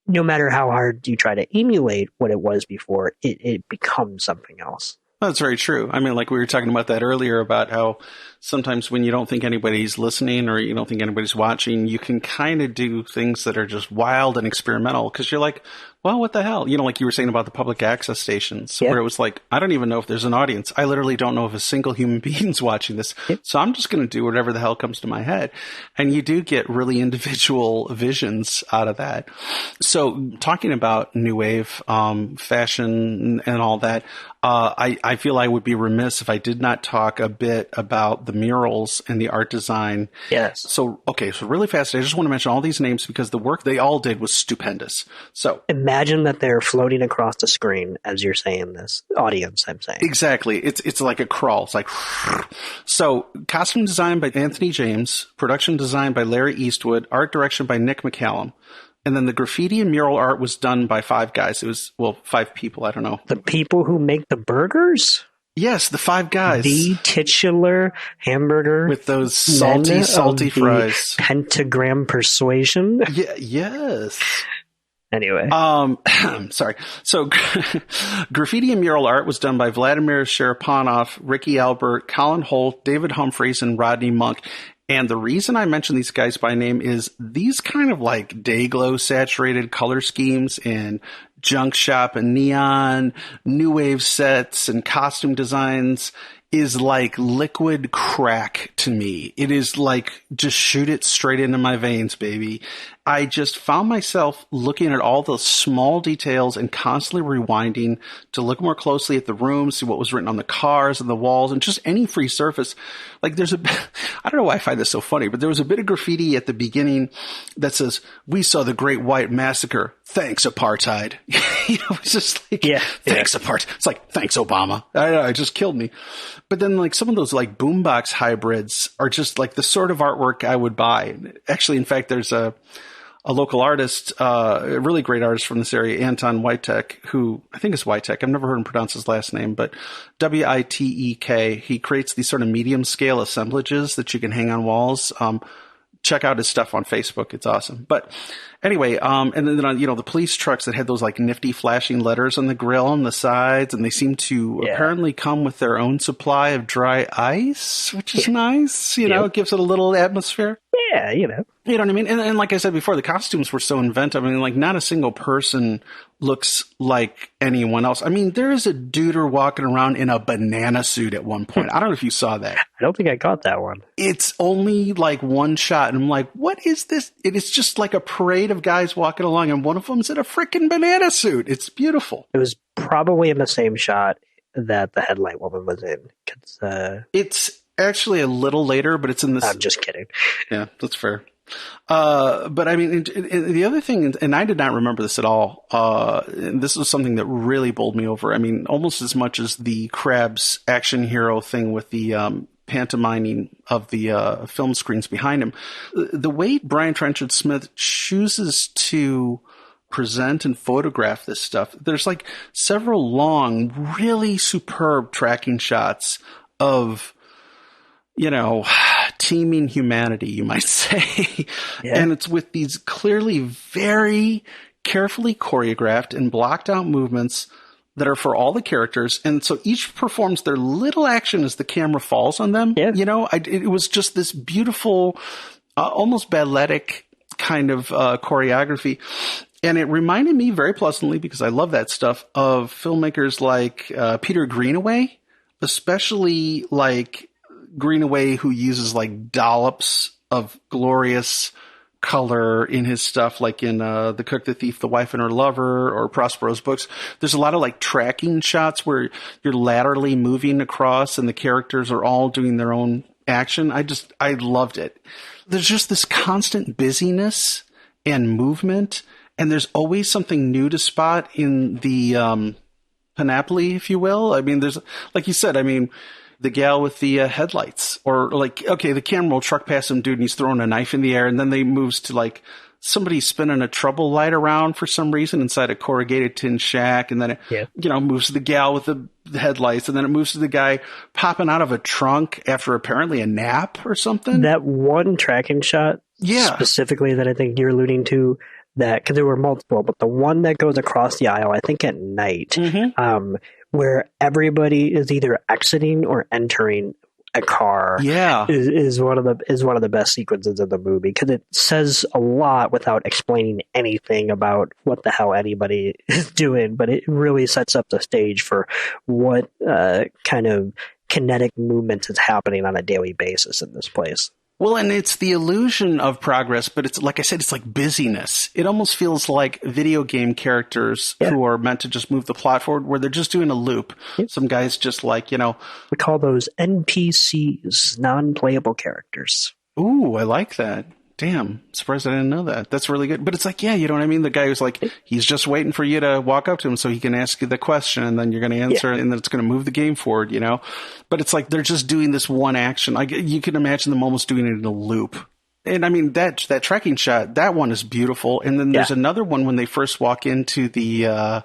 no matter how hard you try to emulate what it was before, it becomes something else.
That's very true. I mean, like we were talking about that earlier about how sometimes when you don't think anybody's listening or you don't think anybody's watching, you can kind of do things that are just wild and experimental because you're like, well, what the hell? You know, like you were saying about the public access stations where it was like, I don't even know if there's an audience. I literally don't know if a single human being's watching this. So I'm just going to do whatever the hell comes to my head. And you do get really individual visions out of that. So talking about new wave, fashion and all that, I feel I would be remiss if I did not talk a bit about the murals and the art design.
Yes.
So really fast, I just want to mention all these names because the work they all did was stupendous. So
imagine that they're floating across the screen as you're saying this. Audience, I'm saying.
Exactly. It's like a crawl. It's like, so costume design by Anthony James, production design by Larry Eastwood, art direction by Nick McCallum. And then the graffiti and mural art was done by 5 guys. It was, 5 people. I don't know.
The people who make the burgers?
Yes, the 5 guys.
The titular hamburger.
With those salty fries.
Pentagram persuasion.
Yeah, yes.
Anyway.
Sorry. So graffiti and mural art was done by Vladimir Sharaponov, Ricky Albert, Colin Holt, David Humphreys, and Rodney Monk. And the reason I mention these guys by name is these kind of like day glow saturated color schemes and junk shop and neon, new wave sets and costume designs is like liquid crack to me. It is like just shoot it straight into my veins, baby. I just found myself looking at all the small details and constantly rewinding to look more closely at the room, see what was written on the cars and the walls and just any free surface. Like there's I don't know why I find this so funny, but there was a bit of graffiti at the beginning that says, "We saw the Great White Massacre. Thanks, apartheid." It's just like, thanks, apartheid. It's like, thanks, Obama. I don't know, it just killed me. But then like some of those like boombox hybrids are just like the sort of artwork I would buy. Actually, in fact, there's a local artist, a really great artist from this area, Anton Witek, who I think is Witek. I've never heard him pronounce his last name, but Witek. He creates these sort of medium scale assemblages that you can hang on walls. Check out his stuff on Facebook. It's awesome. But anyway, and then, the police trucks that had those like nifty flashing letters on the grill on the sides, and they seem to apparently come with their own supply of dry ice, which is nice. It gives it a little atmosphere.
Yeah,
You know what I mean? And like I said before, the costumes were so inventive. I mean, like not a single person looks like anyone else. I mean, there is a dude walking around in a banana suit at one point. I don't know if you saw that.
I don't think I got that one.
It's only like one shot, and I'm like, what is this? It is just like a parade of guys walking along, and one of them's in a freaking banana suit. It's beautiful.
It was probably in the same shot that the headlight woman was in.
It's actually a little later, but it's in this.
I'm just kidding.
Yeah, that's fair. But I mean, the other thing, and I did not remember this at all. And this was something that really bowled me over. I mean, almost as much as the Krabs action hero thing with the pantomiming of the film screens behind him. The way Brian Trenchard-Smith chooses to present and photograph this stuff, there's like several long, really superb tracking shots of, teeming humanity, you might say. Yeah. And it's with these clearly very carefully choreographed and blocked out movements that are for all the characters. And so each performs their little action as the camera falls on them.
Yeah.
It was just this beautiful, almost balletic kind of choreography. And it reminded me very pleasantly, because I love that stuff, of filmmakers like Peter Greenaway, especially like Greenaway, who uses like dollops of glorious color in his stuff, like in The Cook, the Thief, the Wife and Her Lover, or Prospero's books. There's a lot of like tracking shots where you're laterally moving across and the characters are all doing their own action. I loved it. There's just this constant busyness and movement, and there's always something new to spot in the panoply, if you will. I mean, there's, like you said, the gal with the headlights, or like, okay, the camera will truck past some dude and he's throwing a knife in the air, and then they moves to like somebody spinning a trouble light around for some reason inside a corrugated tin shack, and then it, moves to the gal with the headlights, and then it moves to the guy popping out of a trunk after apparently a nap or something.
That one tracking shot, specifically, that I think you're alluding to, that, because there were multiple, but the one that goes across the aisle, I think at night, where everybody is either exiting or entering a car, is one of the best sequences of the movie, because it says a lot without explaining anything about what the hell anybody is doing, but it really sets up the stage for what kind of kinetic movement is happening on a daily basis in this place.
Well, and it's the illusion of progress, but it's, like I said, it's like busyness. It almost feels like video game characters who are meant to just move the plot forward, where they're just doing a loop. Some guys just like,
we call those NPCs, non-playable characters.
Ooh, I like that. Damn, surprised I didn't know that. That's really good. But it's like, you know what I mean? The guy who's like, he's just waiting for you to walk up to him so he can ask you the question, and then you're going to answer it, and then it's going to move the game forward, But it's like they're just doing this one action. Like, you can imagine them almost doing it in a loop. And I mean, that tracking shot, that one is beautiful. And then there's another one when they first walk into the,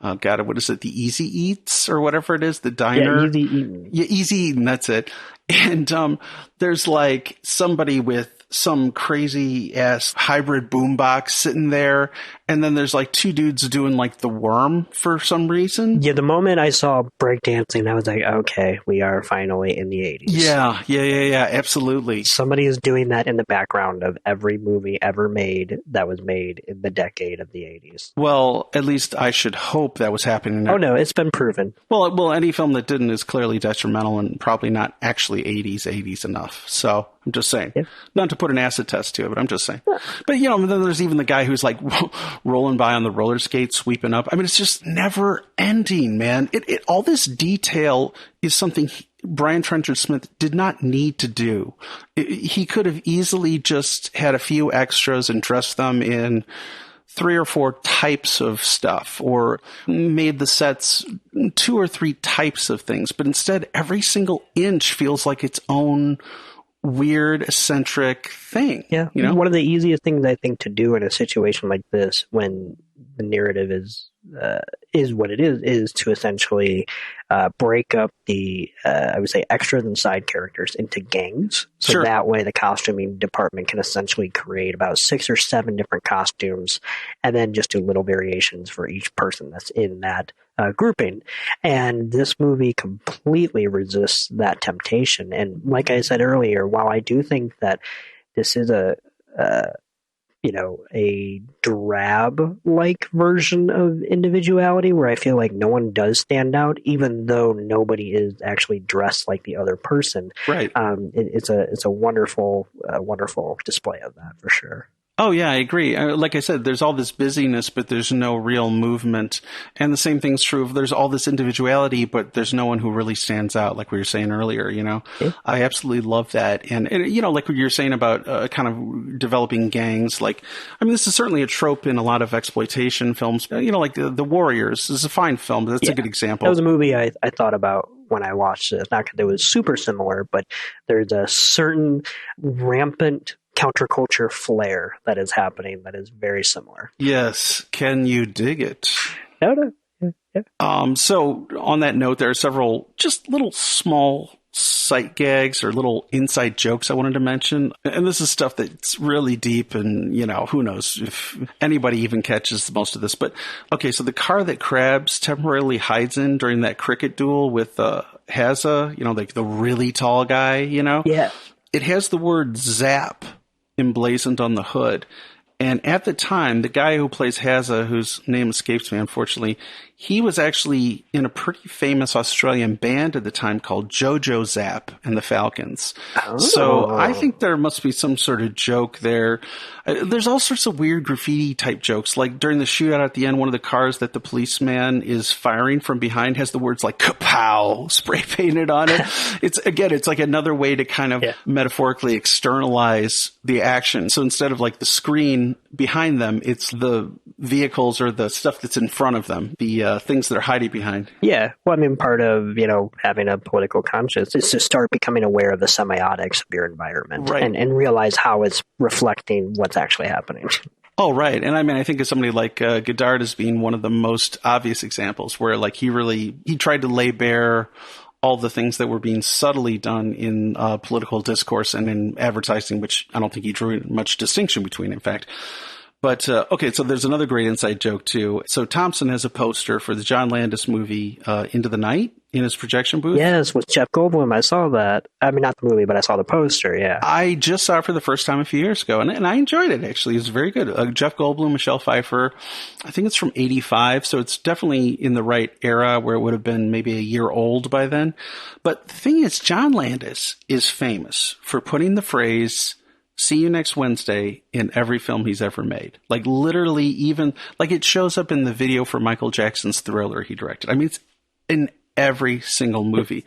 what is it? The Easy Eats or whatever it is, the diner.
Yeah, Easy Eatin'.
Yeah, Easy Eatin', that's it. And there's like somebody with some crazy ass hybrid boombox sitting there, and then there's like two dudes doing like the worm for some reason.
Yeah, the moment I saw breakdancing, I was like, okay, we are finally in the 80s.
Yeah, absolutely.
Somebody is doing that in the background of every movie ever made that was made in the decade of the 80s.
Well, at least I should hope that was happening.
Oh no, it's been proven.
Well, any film that didn't is clearly detrimental and probably not actually 80s enough. So I'm just saying, not to put an acid test to it, but I'm just saying. But then there's even the guy who's like rolling by on the roller skates, sweeping up. I mean, it's just never ending, man. All this detail is something Brian Trenchard-Smith did not need to do. He could have easily just had a few extras and dressed them in 3 or 4 types of stuff, or made the sets 2 or 3 types of things. But instead, every single inch feels like its own weird, eccentric thing.
Yeah. One of the easiest things I think to do in a situation like this, when the narrative is what it is to essentially break up the, I would say, extras and side characters into gangs. So that way the costuming department can essentially create about 6 or 7 different costumes, and then just do little variations for each person that's in that grouping. And this movie completely resists that temptation. And like I said earlier, while I do think that this is a drab-like version of individuality, where I feel like no one does stand out, even though nobody is actually dressed like the other person.
Right.
It's a wonderful display of that, for sure.
Oh, yeah, I agree. Like I said, there's all this busyness, but there's no real movement. And the same thing's true of there's all this individuality, but there's no one who really stands out, like we were saying earlier, Yeah. I absolutely love that. And like what you're saying about kind of developing gangs, this is certainly a trope in a lot of exploitation films. Like The Warriors. This is a fine film, but that's a good example.
That was a movie I thought about when I watched it. Not that it was super similar, but there's a certain rampant counterculture flair that is happening that is very similar.
Yes. Can you dig it?
No. Yeah.
So on that note, there are several just little small sight gags or little inside jokes I wanted to mention. And this is stuff that's really deep, and, who knows if anybody even catches most of this. But, okay, so the car that Krabs temporarily hides in during that cricket duel with Hazza, like the really tall guy,
Yeah.
It has the word Zap emblazoned on the hood. And at the time, the guy who plays Hazza, whose name escapes me, unfortunately, he was actually in a pretty famous Australian band at the time called JoJo Zap and the Falcons. Oh. So I think there must be some sort of joke there. There's all sorts of weird graffiti type jokes. Like during the shootout at the end, one of the cars that the policeman is firing from behind has the words like kapow spray painted on it. It's like another way to kind of metaphorically externalize the action. So instead of like the screen behind them, it's the vehicles or the stuff that's in front of them, the things that are hiding behind.
Yeah. Well, part of, having a political conscience is to start becoming aware of the semiotics of your environment,
right,
and realize how it's reflecting what's actually happening.
Oh, right. And I think of somebody like Godard as being one of the most obvious examples where like he tried to lay bare all the things that were being subtly done in political discourse and in advertising, which I don't think he drew much distinction between, in fact. But, okay, so there's another great inside joke, too. So Thompson has a poster for the John Landis movie, Into the Night, in his projection booth.
Yes, with Jeff Goldblum. I saw that. I mean, not the movie, but I saw the poster, yeah.
I just saw it for the first time a few years ago, and I enjoyed it, actually. It's very good. Jeff Goldblum, Michelle Pfeiffer. I think it's from 85, so it's definitely in the right era where it would have been maybe a year old by then. But the thing is, John Landis is famous for putting the phrase, "See you next Wednesday," in every film he's ever made. Like, literally, even, like, it shows up in the video for Michael Jackson's Thriller he directed. I mean, it's in every single movie.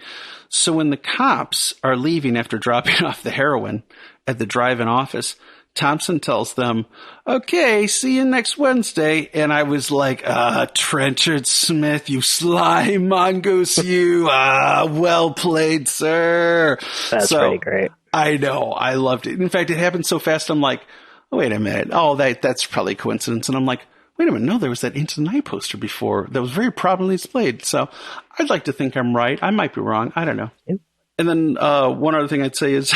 So when the cops are leaving after dropping off the heroin at the drive-in office, Thompson tells them, "Okay, see you next Wednesday." And I was like, Trenchard-Smith, you sly mongoose, you, well played, sir.
That's pretty great.
I know. I loved it. In fact, it happened so fast, I'm like, oh, wait a minute. Oh, that's probably a coincidence. And I'm like, wait a minute. No, there was that Into the Night poster before that was very prominently displayed. So I'd like to think I'm right. I might be wrong. I don't know. Yep. And then one other thing I'd say is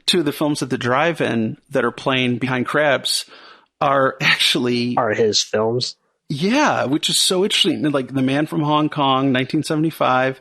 two of the films at the drive-in that are playing behind Crabs are
his films.
Yeah, which is so interesting. Like The Man from Hong Kong, 1975.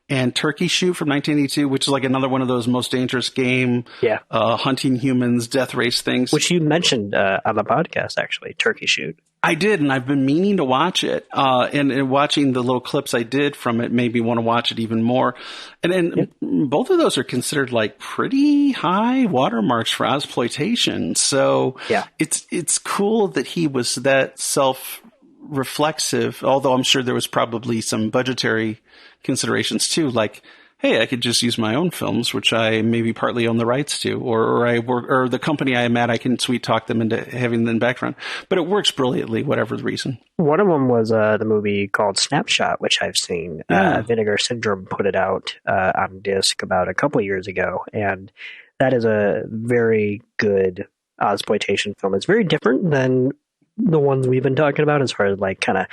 And Turkey Shoot from 1982, which is like another one of those Most Dangerous Game, hunting humans, death race things.
Which you mentioned on the podcast, actually, Turkey Shoot.
I did, and I've been meaning to watch it. And watching the little clips I did from it made me want to watch it even more. And then both of those are considered like pretty high watermarks for Ozploitation. So it's cool that he was that self-reflexive, although I'm sure there was probably some budgetary considerations too, like, hey, I could just use my own films, which I maybe partly own the rights to, or the company I am at, I can sweet talk them into having them in the background. But it works brilliantly, whatever the reason.
One of them was the movie called Snapshot, which I've seen. Vinegar Syndrome put it out on disc about a couple of years ago, and that is a very good Ozploitation film. It's very different than the ones we've been talking about as far as like kind of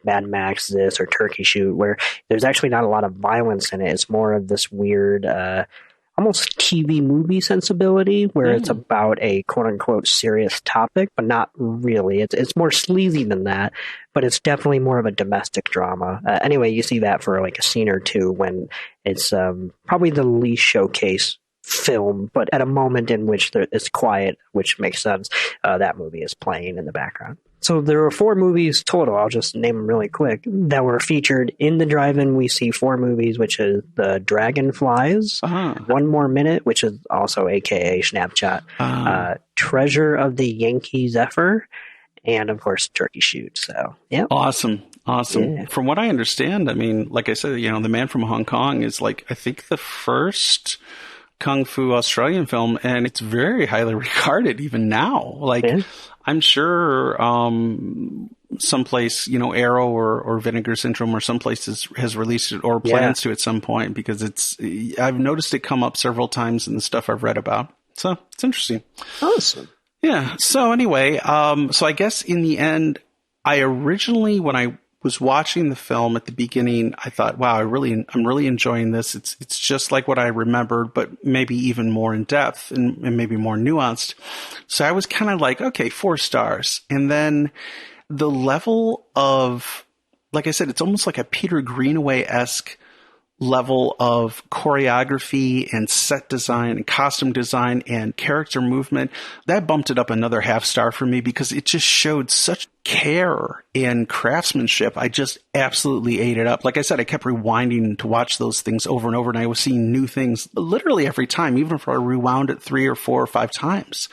Mad Max this or Turkey Shoot, where there's actually not a lot of violence in it. It's more of this weird, almost TV movie sensibility where it's about a quote-unquote serious topic, but not really. It's more sleazy than that, but it's definitely more of a domestic drama. Anyway, you see that for like a scene or two when it's probably the least showcase film, but at a moment in which it's quiet, which makes sense, that movie is playing in the background. So there were 4 movies total, I'll just name them really quick, that were featured in the drive-in. We see 4 movies, which is The Dragonflies, One More Minute, which is also AKA Snapshot, Treasure of the Yankee Zephyr, and of course Turkey Shoot. So, yeah.
Awesome. Yeah. From what I understand, I mean, like I said, The Man from Hong Kong is like, I think the first Kung Fu Australian film, and it's very highly regarded even now. Like, I'm sure someplace, Arrow or Vinegar Syndrome or someplace has released it or plans to at some point, because I've noticed it come up several times in the stuff I've read about. So it's interesting.
Awesome.
Yeah. So anyway, so I guess in the end, I originally, when I was watching the film at the beginning, I thought, wow, I'm really enjoying this. It's just like what I remembered, but maybe even more in depth and maybe more nuanced. So I was kind of like, okay, 4 stars. And then the level of, like I said, it's almost like a Peter Greenaway-esque level of choreography and set design and costume design and character movement. That bumped it up another 0.5 star for me because it just showed such care and craftsmanship. I just absolutely ate it up. Like I said, I kept rewinding to watch those things over and over, and I was seeing new things literally every time, even if I rewound it 3 or 4 or 5 times.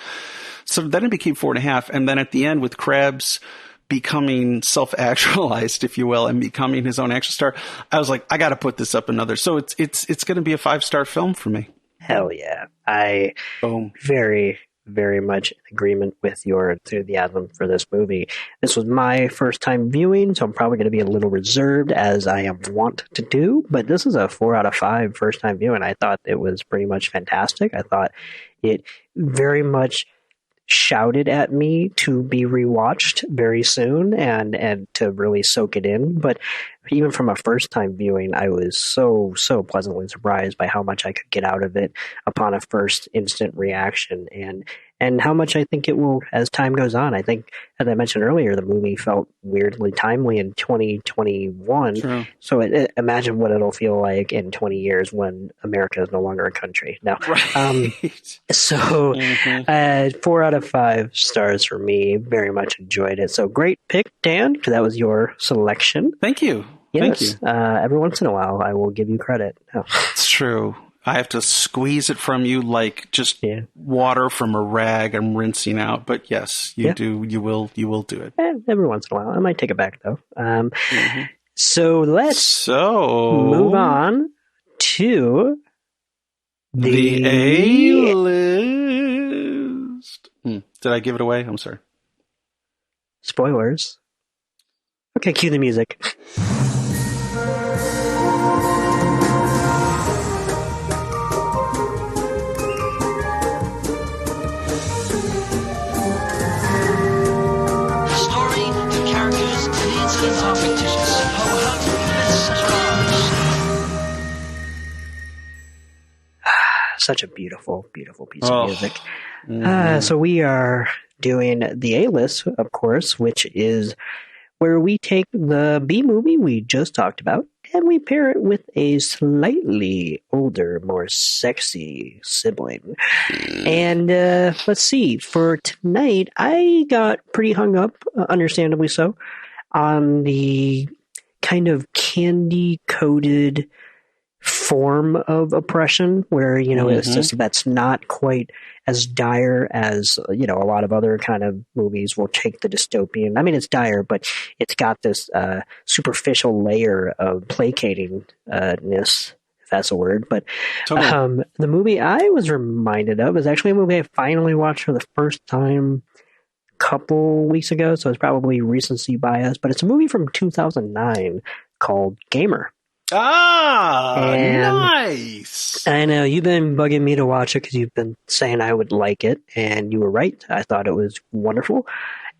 So then it became 4.5. And then at the end with Krabs becoming self-actualized, if you will, and becoming his own action star, I was like, I got to put this up another. So it's going to be a 5-star film for me.
Hell yeah. I very, very much in agreement with your enthusiasm for this movie. This was my first time viewing, so I'm probably going to be a little reserved, as I am wont to do, but this is a 4 out of 5 first time viewing. I thought it was pretty much fantastic. I thought it very much shouted at me to be rewatched very soon and to really soak it in. But even from a first time viewing, I was so pleasantly surprised by how much I could get out of it upon a first instant reaction. And and how much I think it will as time goes on. I think, as I mentioned earlier, the movie felt weirdly timely in 2021.
True.
So imagine what it'll feel like in 20 years when America is no longer a country. Now,
Right.
so 4 out of 5 stars for me. Very much enjoyed it. So great pick, Dan, because that was your selection.
Thank you.
Yes.
Thank you.
Every once in a while, I will give you credit. Oh.
It's true. I have to squeeze it from you like just water from a rag I'm rinsing out. But yes, you do. You will do it.
Every once in a while. I might take it back, though. So let's move on to
the A-list. Did I give it away? I'm sorry.
Spoilers. Okay, cue the music.
Are fictitious.
Such a beautiful, beautiful piece of music. So we are doing the A-list, of course, which is where we take the B movie we just talked about and we pair it with a slightly older, more sexy sibling. And let's see, for tonight, I got pretty hung up, understandably so, on the kind of candy-coated form of oppression where, you know, it's just that's not quite as dire as, you know, a lot of other kind of movies will take the dystopian. I mean, it's dire, but it's got this superficial layer of placatingness, if that's a word. But the movie I was reminded of is actually a movie I finally watched for the first time couple weeks ago, so it's probably recency bias, but it's a movie from 2009 called Gamer.
Nice.
I know you've been bugging me to watch it because you've been saying I would like it, and you were right. I thought it was wonderful.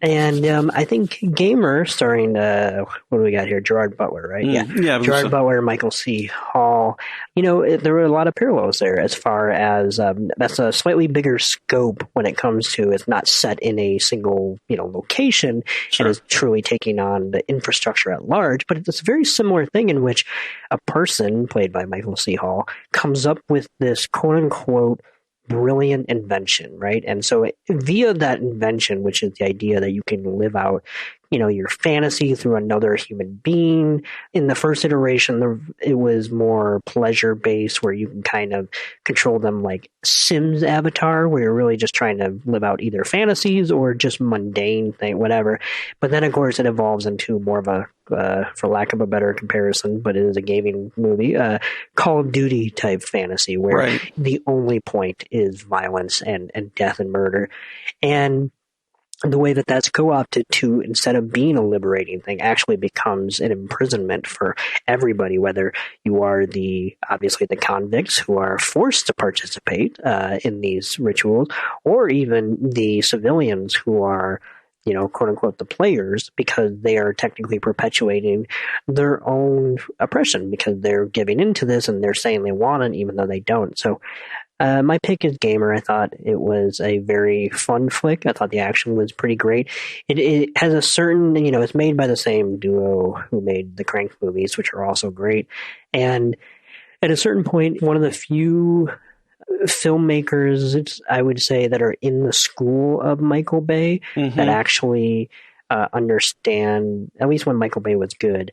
And I think Gamer, starring, what do we got here? Gerard Butler, right?
Yeah,
Gerard Butler, Michael C. Hall. You know, there were a lot of parallels there as far as that's a slightly bigger scope when it comes to it's not set in a single, you know, location. Sure. And is truly taking on the infrastructure at large. But it's a very similar thing in which a person, played by Michael C. Hall, comes up with this quote-unquote brilliant invention, right? And so via that invention, which is the idea that you can live out, you know, your fantasy through another human being. In the first iteration, it was more pleasure-based, where you can kind of control them like Sims avatar, where you're really just trying to live out either fantasies or just mundane thing, whatever. But then, of course, it evolves into more of a, for lack of a better comparison, but it is a gaming movie, Call of Duty type fantasy, where the only point is violence and death and murder. And the way that that's co-opted to, instead of being a liberating thing, actually becomes an imprisonment for everybody, whether you are obviously the convicts who are forced to participate in these rituals, or even the civilians who are, you know, quote unquote, the players, because they are technically perpetuating their own oppression because they're giving into this and they're saying they want it even though they don't. So my pick is Gamer. I thought it was a very fun flick. I thought the action was pretty great. It has a certain, you know, it's made by the same duo who made the Crank movies, which are also great. And at a certain point, one of the few filmmakers, I would say, that are in the school of Michael Bay that actually understand, at least when Michael Bay was good,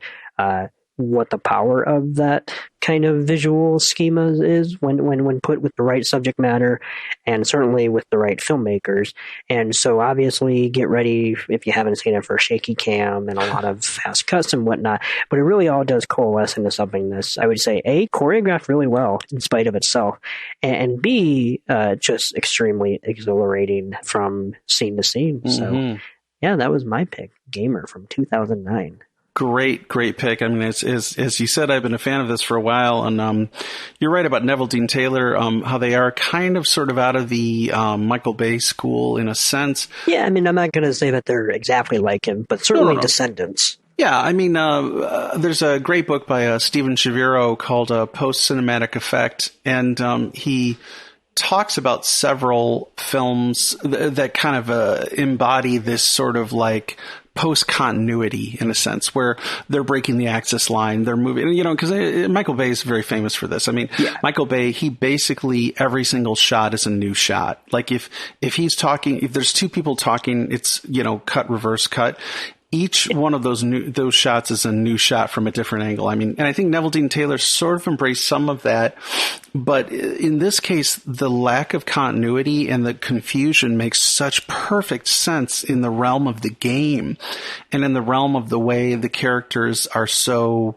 what the power of that kind of visual schema is when put with the right subject matter and certainly with the right filmmakers. And so obviously get ready, if you haven't seen it, for shaky cam and a lot of fast cuts and whatnot. But it really all does coalesce into something that's, I would say, A, choreographed really well in spite of itself, and B, just extremely exhilarating from scene to scene. So yeah, that was my pick, Gamer from 2009.
Great pick. I mean, as you said, I've been a fan of this for a while, and you're right about Neville Dean Taylor, how they are kind of sort of out of the Michael Bay school in a sense.
Yeah, I mean, I'm not going to say that they're exactly like him, but certainly descendants.
Yeah, I mean, there's a great book by Steven Shaviro called Post-Cinematic Effect, and he talks about several films that kind of embody this sort of like post-continuity in a sense, where they're breaking the axis line, they're moving, because Michael Bay is very famous for this. I mean, Michael Bay, he basically, every single shot is a new shot. Like if he's talking, if there's two people talking, it's, cut, reverse cut. Each one of those shots is a new shot from a different angle. I mean, and I think Neville Dean Taylor sort of embraced some of that, but in this case, the lack of continuity and the confusion makes such perfect sense in the realm of the game and in the realm of the way the characters are so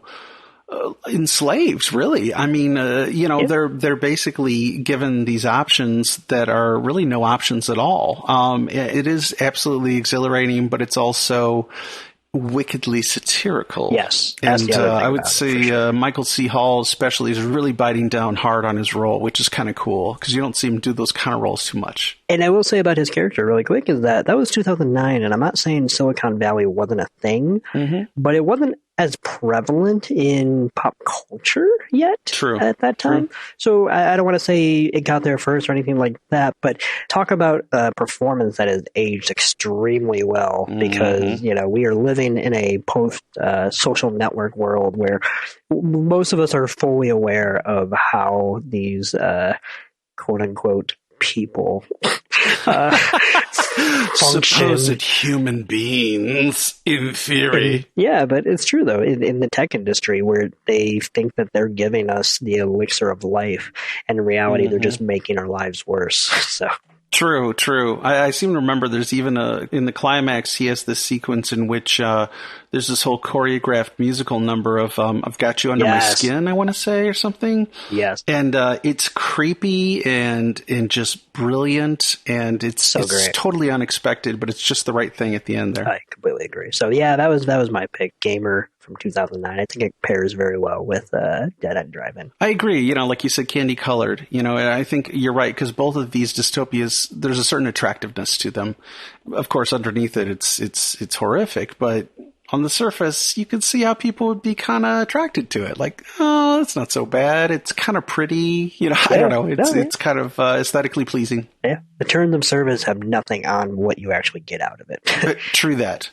enslaved, really. I mean, they're basically given these options that are really no options at all. It is absolutely exhilarating, but it's also wickedly satirical.
Yes.
And I would say Michael C. Hall especially is really biting down hard on his role, which is kind of cool because you don't see him do those kind of roles too much.
And I will say about his character really quick is that was 2009, and I'm not saying Silicon Valley wasn't a thing, but it wasn't as prevalent in pop culture yet at that time. So I don't want to say it got there first or anything like that, but talk about a performance that has aged extremely well because, we are living in a post social network world where most of us are fully aware of how these quote unquote people
supposed human beings in theory.
But it's true though in the tech industry where they think that they're giving us the elixir of life, and in reality they're just making our lives worse. So
True. I seem to remember there's even in the climax, he has this sequence in which there's this whole choreographed musical number of I've Got You Under My Skin, I want to say, or something.
Yes.
And it's creepy and just brilliant, and it's
great.
Totally unexpected, but it's just the right thing at the end there.
I completely agree. So that was my pick, Gamer from 2009. I think it pairs very well with Dead End Drive-In.
I agree. Like you said, candy colored. And I think you're right because both of these dystopias, there's a certain attractiveness to them. Of course, underneath it, it's horrific, but on the surface, you can see how people would be kind of attracted to it. Like, oh, it's not so bad. It's kind of pretty. I don't know. It's kind of aesthetically pleasing.
Yeah. The terms of service have nothing on what you actually get out of it.
True that.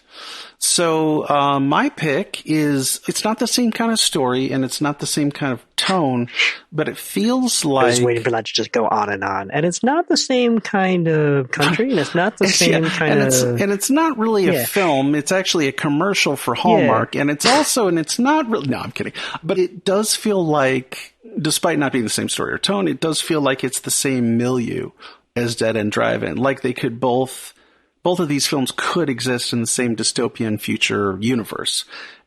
So my pick is, it's not the same kind of story and it's not the same kind of tone, but it feels like...
I was waiting for that to just go on. And it's not the same kind of country and it's not the same kind of...
And it's not really a film. It's actually a commercial for Hallmark. And it's also, and it's not really... No, I'm kidding. But it does feel like, despite not being the same story or tone, it does feel like it's the same milieu as Dead End Drive-In. Like they could both of these films could exist in the same dystopian future universe.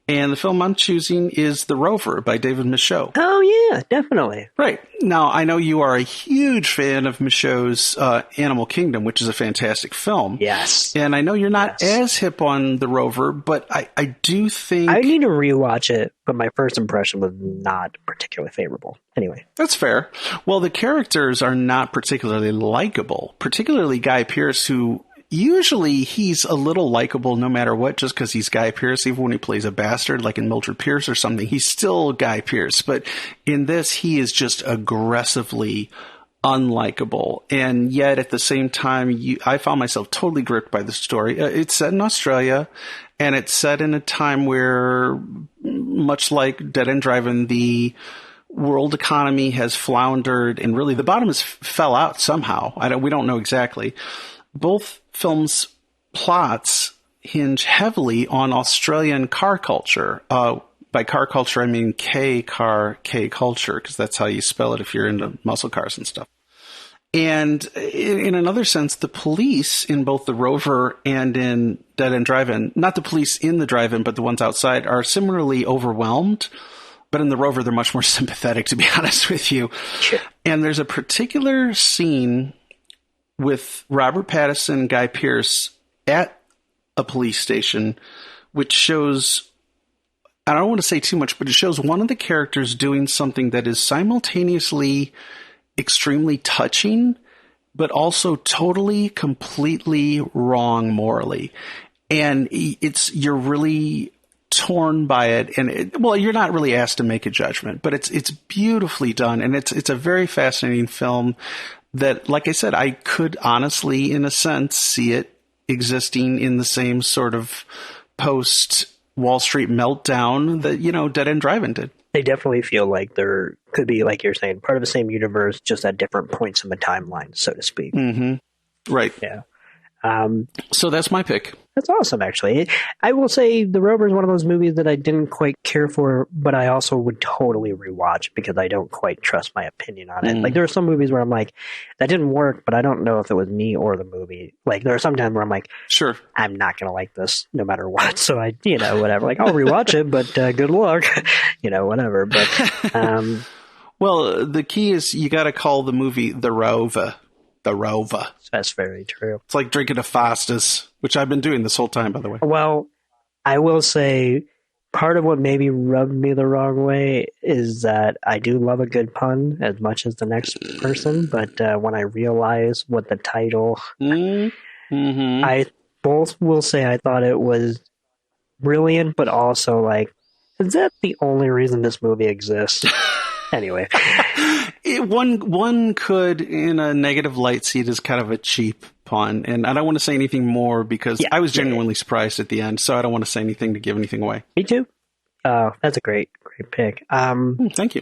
And the film I'm choosing is The Rover by David Michôd.
Oh, yeah, definitely.
Right. Now, I know you are a huge fan of Michaud's Animal Kingdom, which is a fantastic film.
Yes.
And I know you're not as hip on The Rover, but I do think...
I need to rewatch it, but my first impression was not particularly favorable. Anyway.
That's fair. Well, the characters are not particularly likable, particularly Guy Pearce, who... Usually he's a little likable no matter what, just because he's Guy Pearce. Even when he plays a bastard, like in Mildred Pierce or something, he's still Guy Pearce. But in this, he is just aggressively unlikable. And yet at the same time, I found myself totally gripped by the story. It's set in Australia, and it's set in a time where, much like Dead End Drive-In, the world economy has floundered, and really the bottom has fell out somehow. We don't know exactly. Both films' plots hinge heavily on Australian car culture. By car culture, I mean K culture, because that's how you spell it if you're into muscle cars and stuff. And in another sense, the police in both The Rover and in Dead End Drive-In, not the police in the drive-in, but the ones outside, are similarly overwhelmed. But in The Rover, they're much more sympathetic, to be honest with you.
Sure.
And there's a particular scene with Robert Pattinson, Guy Pearce at a police station, which shows, I don't want to say too much, but it shows one of the characters doing something that is simultaneously extremely touching, but also totally, completely wrong morally. And you're really torn by it. And you're not really asked to make a judgment, but it's beautifully done. And it's a very fascinating film. that, like I said, I could honestly, in a sense, see it existing in the same sort of post Wall Street meltdown that, Dead End Drive-In did.
They definitely feel like there could be, like you're saying, part of the same universe, just at different points in the timeline, so to speak.
Mm-hmm. Right.
Yeah.
So that's my pick.
That's awesome, actually. I will say The Rover is one of those movies that I didn't quite care for, but I also would totally rewatch because I don't quite trust my opinion on it. Like, there are some movies where I'm like, that didn't work, but I don't know if it was me or the movie. Like, there are some times where I'm like,
sure,
I'm not going to like this no matter what. So I, whatever. Like, I'll rewatch it, but good luck. Whatever. But,
well, the key is you got to call the movie The Rover. The Rover.
That's very true.
It's like drinking a Fastus, which I've been doing this whole time, by the way.
Well, I will say part of what maybe rubbed me the wrong way is that I do love a good pun as much as the next person, but when I realized what the title, I both will say I thought it was brilliant, but also like, is that the only reason this movie exists? Anyway.
One could, in a negative light, see it as kind of a cheap pun. And I don't want to say anything more because I was genuinely surprised at the end. So I don't want to say anything to give anything away.
Me too. That's a great pick.
Thank you.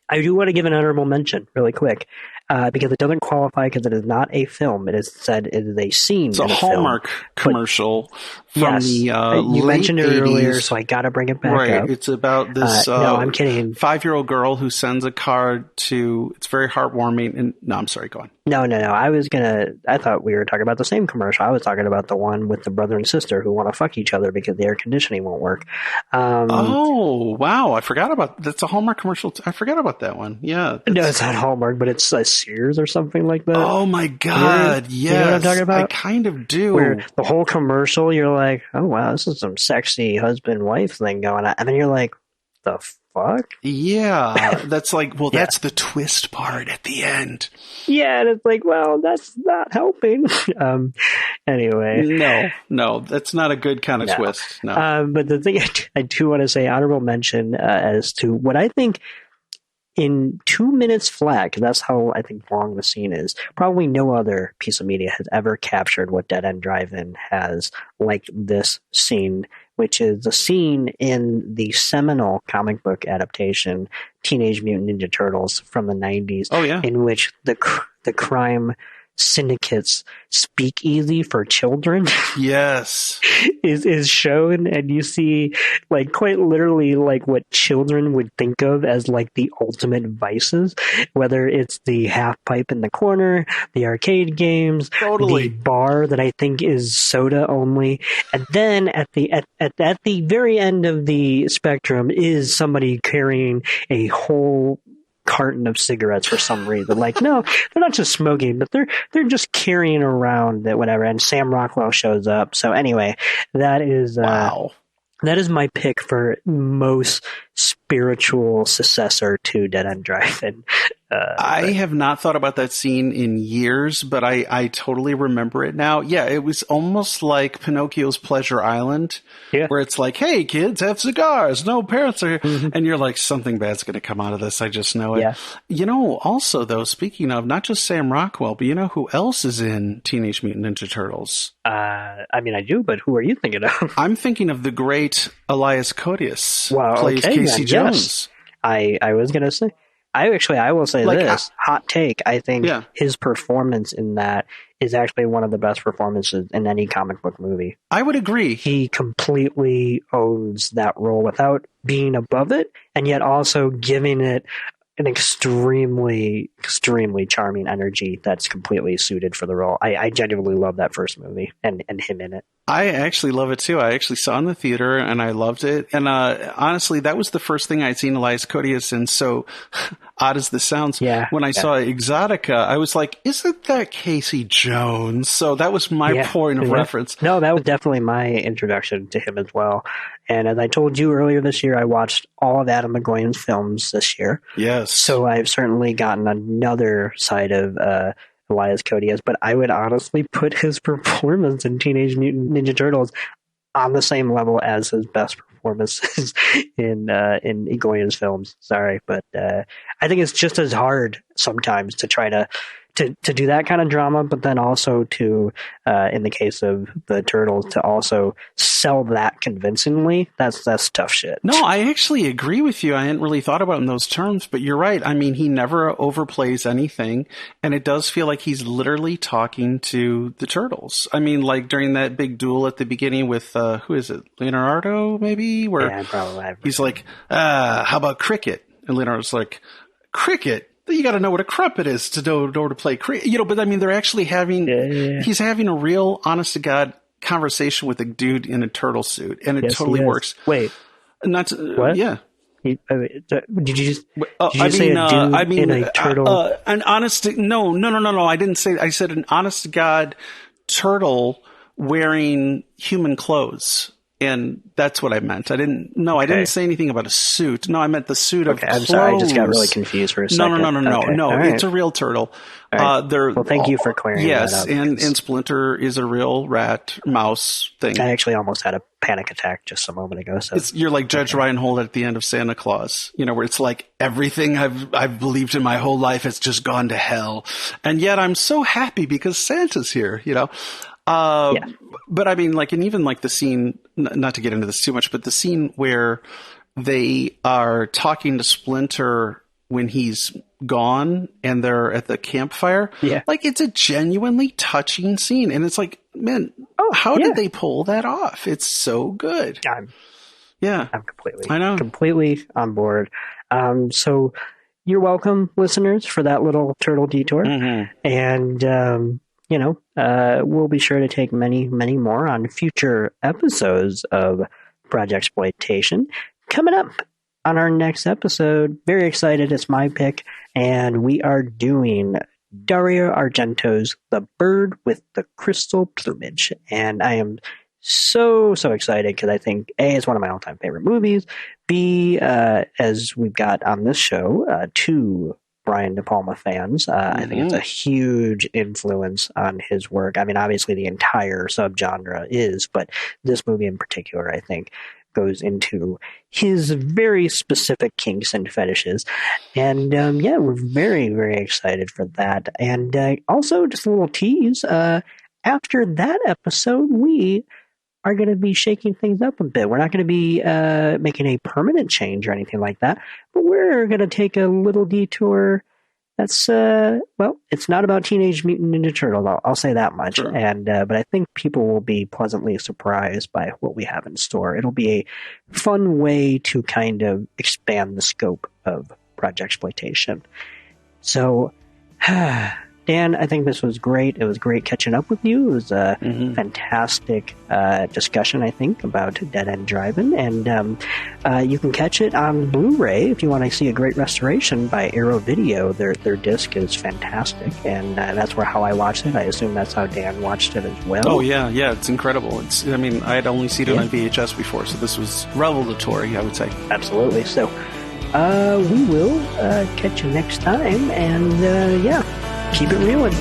I do want to give an honorable mention really quick because it doesn't qualify because it is not a film. It is said it is a scene.
It's a Hallmark commercial from the
you
late
mentioned it
80s.
Earlier, so I got to bring it back up.
Right. It's about this
no, I'm kidding.
5-year-old girl who sends a card to, it's very heartwarming. And no, I'm sorry, go on.
No. I thought we were talking about the same commercial. I was talking about the one with the brother and sister who want to fuck each other because the air conditioning won't work.
Oh, wow. I forgot about, that's a Hallmark commercial. I forgot about that one. Yeah.
No, it's not Hallmark, but it's Sears or something like that.
Oh my God. Yes.
You know what I'm talking about?
I kind of do.
Where the whole commercial, you're like, oh wow, this is some sexy husband-wife thing going on. And then you're like, the fuck?
Yeah. That's like, well, that's the twist part at the end.
Yeah, and it's like, well, that's not helping. Anyway.
No, that's not a good kind of twist. No.
But the thing I do want to say, honorable mention as to what I think in 2 minutes flat, because that's how I think long the scene is, probably no other piece of media has ever captured what Dead End Drive-In has like this scene, which is the scene in the seminal comic book adaptation, Teenage Mutant Ninja Turtles from the 90s, in which the crime syndicates speakeasy for children is shown, and you see like quite literally like what children would think of as like the ultimate vices, whether it's the half pipe in the corner, the arcade games, the bar that I think is soda only, and then at the very end of the spectrum is somebody carrying a whole carton of cigarettes for some reason. Like, no, they're not just smoking, but they're just carrying around that whatever. And Sam Rockwell shows up. So anyway, that is that is my pick for most spiritual successor to Dead End Drive-In.
I have not thought about that scene in years, but I totally remember it now. Yeah, it was almost like Pinocchio's Pleasure Island, where it's like, hey, kids, have cigars. No parents are here. And you're like, something bad's going to come out of this. I just know it. Yeah. Also, though, speaking of, not just Sam Rockwell, but you know who else is in Teenage Mutant Ninja Turtles?
I mean, I do, but who are you thinking of?
I'm thinking of the great Elias Koteas, plays Casey Jones.
I was going to say. I will say this, hot take. I think his performance in that is actually one of the best performances in any comic book movie.
I would agree.
He completely owns that role without being above it, and yet also giving it an extremely, extremely charming energy that's completely suited for the role. I genuinely love that first movie and him in it.
I actually love it too. I actually saw it in the theater and I loved it. And honestly, that was the first thing I'd seen Elias Koteas in. So odd as this sounds, when I saw Exotica, I was like, isn't that Casey Jones? So that was my point of reference.
No, that was definitely my introduction to him as well. And as I told you earlier this year, I watched all of Adam McGowan's films this year.
Yes.
So I've certainly gotten another side of Elias Koteas, but I would honestly put his performance in Teenage Mutant Ninja Turtles on the same level as his best performances in Egoyan's films. Sorry, but I think it's just as hard sometimes to try to to do that kind of drama, but then also to, in the case of the turtles, to also sell that convincingly, that's tough shit.
No, I actually agree with you. I hadn't really thought about it in those terms, but you're right. I mean, he never overplays anything, and it does feel like he's literally talking to the turtles. I mean, like during that big duel at the beginning with, who is it? Leonardo, maybe? Where
probably.
He's like, how about cricket? And Leonardo's like, cricket? You got to know what a crumpet is to know to play cricket. You know, but I mean, they're actually having, he's having a real, honest to God conversation with a dude in a turtle suit, and it totally works.
Wait.
Not what? Yeah.
Did you just say a dude in a turtle?
An honest, no. I didn't say, I said an honest to God turtle wearing human clothes. And that's what I meant. I didn't say anything about a suit. No, I meant the suit of clothes.
I'm sorry, I just got really confused for a second.
No.
Right.
It's a real turtle.
Right. Well, thank you for clearing that up.
Yes, and Splinter is a real rat mouse thing.
I actually almost had a panic attack just a moment ago. So
you're like Judge Reinhold at the end of Santa Claus, you know, where it's like everything I've believed in my whole life has just gone to hell, and yet I'm so happy because Santa's here, you know. But I mean, like, and even like the scene, not to get into this too much, but the scene where they are talking to Splinter when he's gone and they're at the campfire. Yeah. Like, it's a genuinely touching scene. And it's like, man, how did they pull that off? It's so good.
I'm completely on board. So you're welcome, listeners, for that little turtle detour. Mm-hmm. And, we'll be sure to take many, many more on future episodes of Projexploitation. Coming up on our next episode, very excited, it's my pick, and we are doing Dario Argento's The Bird with the Crystal Plumage. And I am so excited because I think, A, it's one of my all-time favorite movies, B, as we've got on this show, two Brian De Palma fans. I think it's a huge influence on his work. I mean, obviously the entire subgenre is, but this movie in particular, I think, goes into his very specific kinks and fetishes. And we're very, very excited for that. And also, just a little tease, after that episode, we are going to be shaking things up a bit. We're not going to be making a permanent change or anything like that, but we're going to take a little detour. That's, it's not about Teenage Mutant Ninja Turtles, I'll say that much. Sure. And but I think people will be pleasantly surprised by what we have in store. It'll be a fun way to kind of expand the scope of Projexploitation. So, Dan, I think this was great. It was great catching up with you. It was a fantastic discussion, I think, about Dead End Drive-In. And you can catch it on Blu-ray if you want to see a great restoration by Arrow Video. Their disc is fantastic, and that's how I watched it. I assume that's how Dan watched it as well.
Oh, yeah, it's incredible. I had only seen it on VHS before, so this was revelatory, I would say.
Absolutely. So we will catch you next time, and keep it reeling.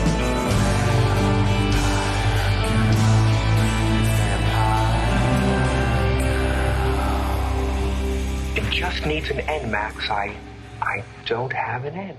It just needs an end, Max. I don't have an end.